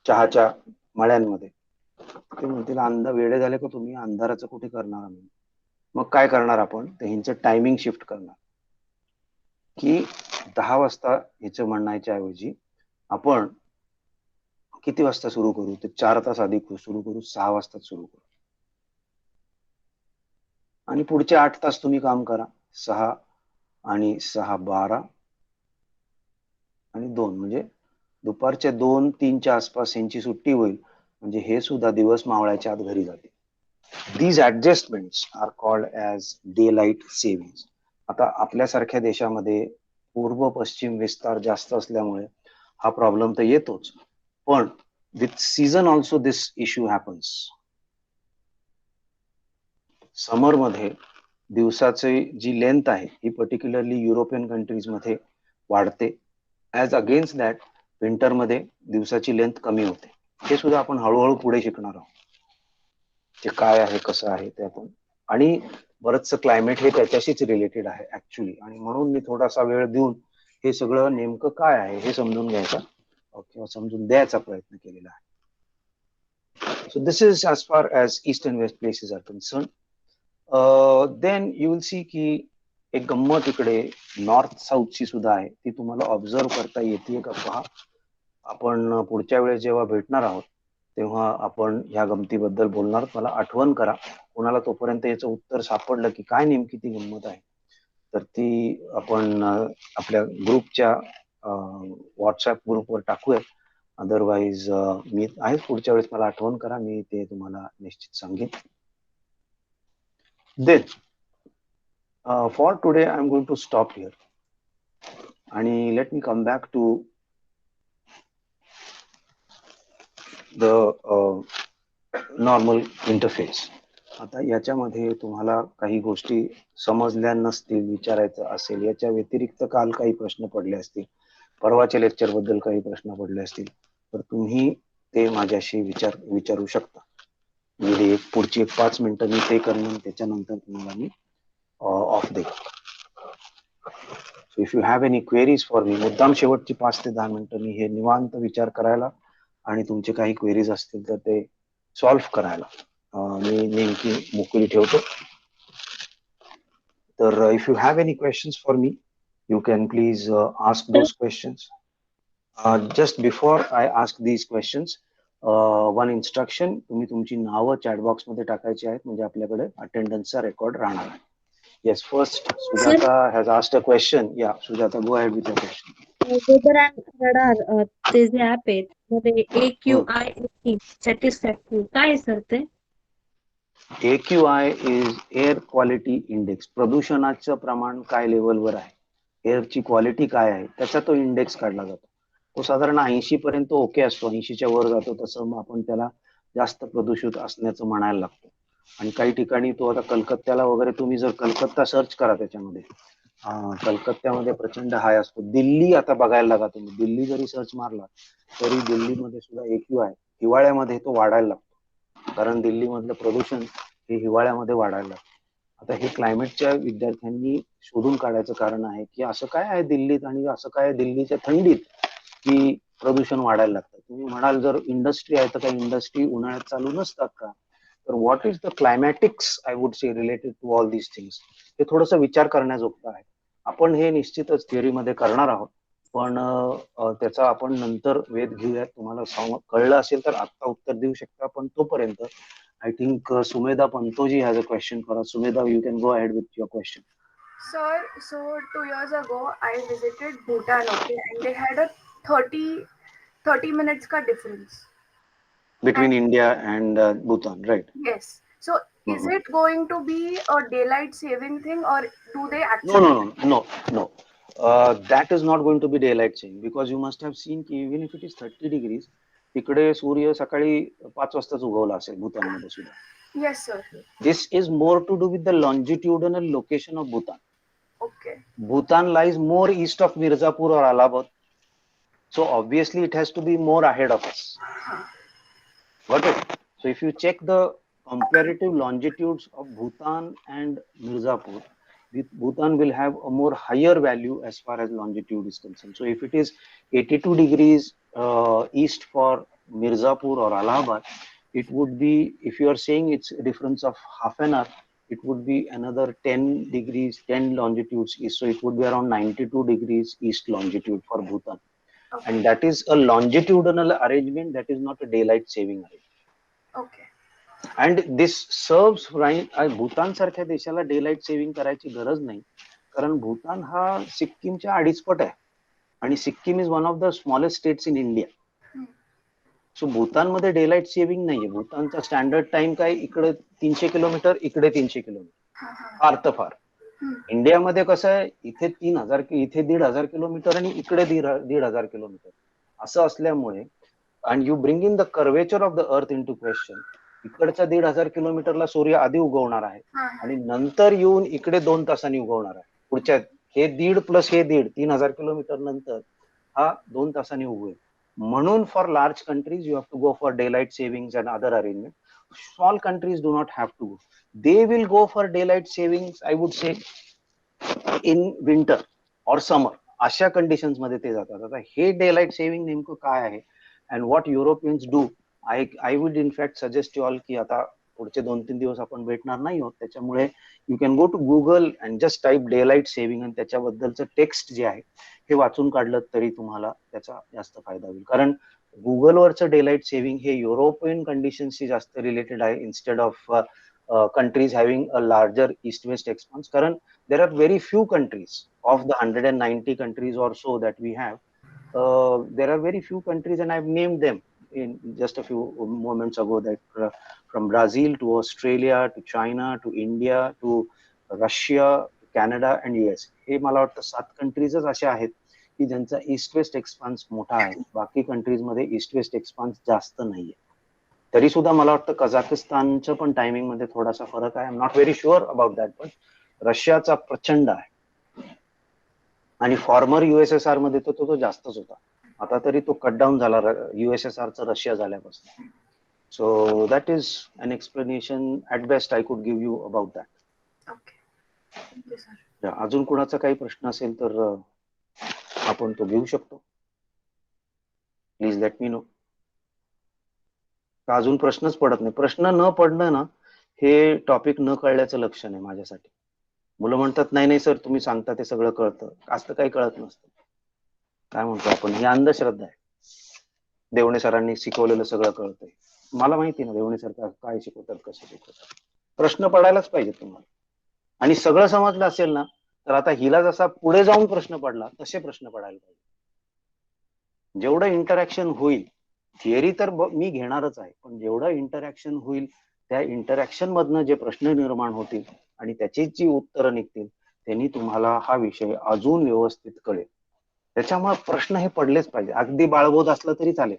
चहाच्या मळ्यांमध्ये, ते म्हणतील वेडे झाले का तुम्ही, अंधाराचं कुठे करणार आम्ही. मग काय करणार आपण, ते ह्यांचं टायमिंग शिफ्ट करणार की 10 वाजता ह्याचं म्हणायच्या ऐवजी आपण किती वाजता सुरू करू, ते 4 तास आधी सुरू करू, 6 वाजता सुरू करू आणि पुढचे 8 तास तुम्ही काम करा. 6 आणि 6 12 आणि 2 म्हणजे दुपारच्या 2-3च्या आसपास यांची सुट्टी होईल, म्हणजे हे सुद्धा दिवस मावळायच्या आत घरी जाते. These adjustments are called as daylight savings. आता आपल्यासारख्या देशामध्ये पूर्व पश्चिम विस्तार जास्त असल्यामुळे हा प्रॉब्लेम तर येतोच, पण with season also this issue happens. Summer मध्ये दिवसाची जी लेंथ आहे ही पर्टिक्युलरली युरोपियन कंट्रीज मध्ये वाढते, ऍज अगेन्स्ट दॅट विंटर मध्ये दिवसाची लेंथ कमी होते. हे सुद्धा आपण हळूहळू पुढे शिकणार आहोत, ते काय आहे कसं आहे ते आपण. आणि बरंचसं क्लायमेट हे त्याच्याशीच रिलेटेड आहे ऍक्च्युली, आणि म्हणून मी थोडासा वेळ देऊन हे सगळं नेमकं काय आहे हे समजून घ्यायचा किंवा समजून द्यायचा प्रयत्न केलेला आहे. So this is as far as east and west places are concerned. Then you will see की एक गंमत इकडे नॉर्थ साऊथ ची सुद्धा आहे, ती तुम्हाला ऑब्झर्व करता येते का पहा. आपण पुढच्या वेळेस जेव्हा भेटणार आहोत तेव्हा आपण ह्या गमतीबद्दल बोलणार. मला आठवण करा, कोणाला तोपर्यंत याचं उत्तर सापडलं की काय नेमकी ती गंमत आहे, तर ती आपण आपल्या ग्रुपच्या व्हॉट्सअप ग्रुपवर टाकूया. अदरवाईज मी आहे, पुढच्या वेळेस मला आठवण करा, मी ते तुम्हाला निश्चित सांगेन. Then for today I am going to stop here आणि let me come back to the normal interface. आता याच्यामध्ये तुम्हाला काही गोष्टी समजल्या नसतील, विचारायचं असेल, याच्या व्यतिरिक्त काल काही प्रश्न पडले असतील, परवाच्या लेक्चर बद्दल काही प्रश्न पडले असतील, तर तुम्ही ते माझ्याशी विचारू शकता. म्हणजे पुढची 5 मिनिटं मी ते करणं, त्याच्यानंतर तुम्हाला मी ऑफ देईल. So if you have any queries for me, मुद्दाम शेवटची 5 ते 10 मिनिटं मी हे निवांत विचार करायला आणि तुमचे काही क्वेरीज असतील तर ते सॉल्व्ह करायला मी नेमकी मोकळी ठेवतो. तर if you have any questions for me, you can please ask those questions. Just before I ask these questions, one instruction, तुम्ही तुमची नावं चॅट बॉक्स मध्ये टाकायची आहेत, म्हणजे आपल्याकडे अटेंडन्सचा रेकॉर्ड राहणार आहे. Yes, first Sujata has asked a question. Yeah, Sujata, go ahead with your question. Weather and radar ते जे ऍप आहे त्यामध्ये AQI सॅटिस्फॅक्टरी काय आहे सर ते? AQI is air quality index. प्रदूषणाचं प्रमाण काय लेवलवर आहे, एअरची क्वालिटी काय आहे, त्याचा तो इंडेक्स काढला जातो. तो साधारण 80 पर्यंत ओके असतो, 80च्या वर जातो तसं मग आपण त्याला जास्त प्रदूषित असण्याचं म्हणायला लागतो. आणि काही ठिकाणी तो, आता कलकत्त्याला वगैरे तुम्ही जर कलकत्ता सर्च करा त्याच्यामध्ये, कलकत्त्यामध्ये प्रचंड हाय असतो. दिल्ली आता बघायला लागा तुम्ही, दिल्ली जरी सर्च मारला तरी दिल्लीमध्ये सुद्धा AQI हिवाळ्यामध्ये तो वाढायला लागतो, कारण दिल्लीमधलं प्रदूषण हे हिवाळ्यामध्ये वाढायला लागतं. आता हे क्लायमेटच्या विद्यार्थ्यांनी शोधून काढायचं कारण आहे की असं काय आहे दिल्लीत आणि असं काय दिल्लीच्या थंडीत की प्रदूषण वाढायला लागतं. तुम्ही म्हणाल जर इंडस्ट्री आहे तर काही इंडस्ट्री उन्हाळ्यात चालू नसतात का, तर what is the climatics I would say related to all these things, हे थोडंसं विचार करण्याजोगतं आहे. आपण हे निश्चितच थिअरीमध्ये करणार आहोत, पण त्याचा आपण नंतर वेध घेऊयात. तुम्हाला कळलं असेल तर आता उत्तर देऊ शकता, पण तोपर्यंत I think Sumedha Pantoji has a question for us. Sumedha, you can go ahead with your question. Sir, so 2 years ago I visited Bhutan, okay, and they had a 30 minutes ka difference Between India and Bhutan, right? yes. So is it going to be a daylight saving thing, or do they No, actually no. That is not going to be daylight saving, because you must have seen ki even if it is 30 degrees, तिकडे सूर्य सकाळी 5 वाजताच उगवला असेल भूतानमध्ये सुद्धा. Yes sir. This is more to do with the longitudinal location of Bhutan. Okay. Bhutan lies more east of Mirzapur or Allahabad, so obviously it has to be more ahead of us. Got it? So if you check the comparative longitudes of Bhutan and Mirzapur, Bhutan will have a more higher value as far as longitude is concerned. So if it is 82 degrees east for Mirzapur or Allahabad, it would be, if you are saying it's a difference of half an hour, it would be another 10 degrees, 10 longitudes east. So it would be around 92 degrees east longitude for Bhutan. Okay. And that is a longitudinal arrangement, that is not a daylight saving arrangement. Okay. And this serves right. Bhutan सारख्या देशाला daylight saving करायची गरज नाही, कारण भूतान हा सिक्कीमच्या अडीचपट आहे आणि Sikkim is one of the smallest states in India. So भूतानमध्ये डेलाइट सेव्हिंग नाहीये. भूतानचा स्टँडर्ड टाइम काय, इकडे 300 किलोमीटर, इकडे 300 किलोमीटर, फार तर फार. इंडियामध्ये कसं आहे, इथे 3000, इथे 1500 किलोमीटर आणि इकडे 1500 किलोमीटर असं असल्यामुळे, and you bring in the curvature of the earth into question, इकडच्या 1500 किलोमीटरला सूर्य आधी उगवणार आहे आणि नंतर येऊन इकडे 2 तासांनी उगवणार आहे. पुढच्या हे 1.5 प्लस हे 1.5, 3000 किलोमीटर नंतर हा 2 तासांनी उगवेल. म्हणून for large countries you have to go for daylight savings and other arrangement. Small countries do not have to go. They will go for daylight savings, I would say in winter or summer, अशा conditions मध्ये ते जातात. आता हे daylight saving नेमकं काय आहे and what Europeans do, I would in fact suggest you all की आता पुढचे 2-3 दिवस आपण भेटणार नाही आहोत, त्याच्यामुळे you can go to Google and just type daylight saving आणि त्याच्याबद्दलचं टेक्स्ट जे आहे हे वाचून काढलं तरी तुम्हाला त्याचा जास्त फायदा होईल. कारण गुगलवरचं डेलाइट सेव्हिंग हे युरोपियन कंडिशन्सशी जास्त रिलेटेड आहे instead of countries having a larger east-west expanse. Karan, there are very few countries of the 190 countries or so that we have. There are very few countries, and I've named them in just a few moments ago, that from Brazil to Australia to China to India to Russia to Canada and US. हे मला वाटतं 7 कंट्रीजच अशा आहेत की ज्यांचा east west एक्सपान्स मोठा आहे. बाकी कंट्रीज मध्ये ईस्ट वेस्ट एक्सपान्स जास्त नाहीये. तरी सुद्धा मला वाटतं कझाकिस्तानचं पण टायमिंग मध्ये थोडासा फरक आहे. I am not very sure about that, पण रशियाचा प्रचंड आहे आणि फॉर्मर युएसएसआर मध्ये तो जास्तच होता. आता तरी तो कट डाऊन झाला युएसएसआरचा रशिया झाल्यापासून. So that is an explanation at best I could give you about that. Okay, sir. अजून कोणाचा काही प्रश्न असेल तर आपण तो घेऊ शकतो. Please let me know. अजून प्रश्नच पडत नाही. प्रश्न न पडणं ना हे टॉपिक न कळल्याचं लक्षण आहे माझ्यासाठी. मुलं म्हणतात नाही नाही सर तुम्ही सांगता ते सगळं कळतं, असं काही कळत नसतं. काय म्हणतो आपण, ही अंधश्रद्धा आहे. देवणे सरांनी शिकवलेलं सगळं कळतंय. मला माहिती ना देवणे सर काय शिकवतात, कसं शिकवतात. प्रश्न पडायलाच पाहिजे तुम्हाला. आणि सगळं समजलं असेल ना तर आता हिला जसा पुढे जाऊन प्रश्न पडला तसे प्रश्न पडायला पाहिजे. जेवढं इंटरॅक्शन होईल, थिअरी तर मी घेणारच आहे, पण जेवढं इंटरॅक्शन होईल त्या इंटरॅक्शन मधनं जे प्रश्न निर्माण होतील आणि त्याची जी उत्तरं निघतील त्यांनी तुम्हाला हा विषय अजून व्यवस्थित कळेल. त्याच्यामुळे प्रश्न हे पडलेच पाहिजे. अगदी बाळबोध असलं तरी चालेल.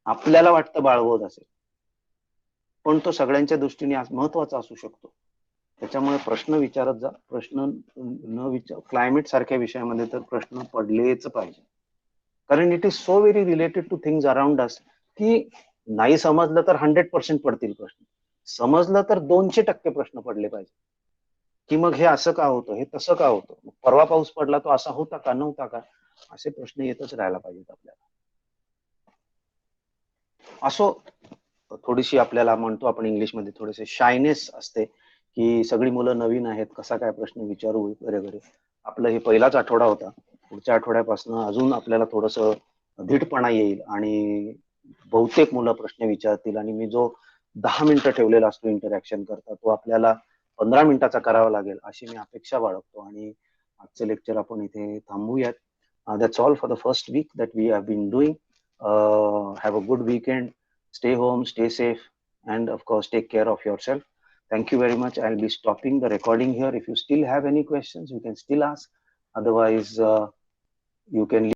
आपल्याला वाटतं बाळबोध असेल, पण तो सगळ्यांच्या दृष्टीने महत्वाचा असू शकतो. त्याच्यामुळे प्रश्न विचारत जा. प्रश्न न विचार, क्लायमेट सारख्या विषयामध्ये तर प्रश्न पडलेच पाहिजे. कारण it is so very related two things around us की नाही समजलं तर 100% पडतील प्रश्न, समजलं तर 200% प्रश्न पडले पाहिजे. की मग हे असं का होतं, हे तसं का होतं, परवा पाऊस पडला तो असा होता का नव्हता का, असे प्रश्न येतच राहायला पाहिजेत आपल्याला. असो थोडीशी आपल्याला म्हणतो आपण इंग्लिशमध्ये थोडेसे शायनेस असते की सगळी मुलं नवीन आहेत, कसा काय प्रश्न विचारू वगैरे. आपलं हे पहिलाच आठवडा होता. पुढच्या आठवड्यापासून अजून आपल्याला थोडंसं धीटपणा येईल आणि बहुतेक मुलं प्रश्न विचारतील आणि मी जो 10 मिनिटं ठेवलेला असतो इंटरॅक्शन करता तो आपल्याला 15 मिनिटाचा करावा लागेल अशी मी अपेक्षा बाळगतो. आणि आजचे लेक्चर आपण इथे थांबूयात. That's all for the first week that we have been doing. Have a good weekend. Stay home, stay safe, and of course, take care of yourself. Thank you very much. I'll be stopping the recording here. If you still have any questions, you can still ask. Otherwise, you can leave.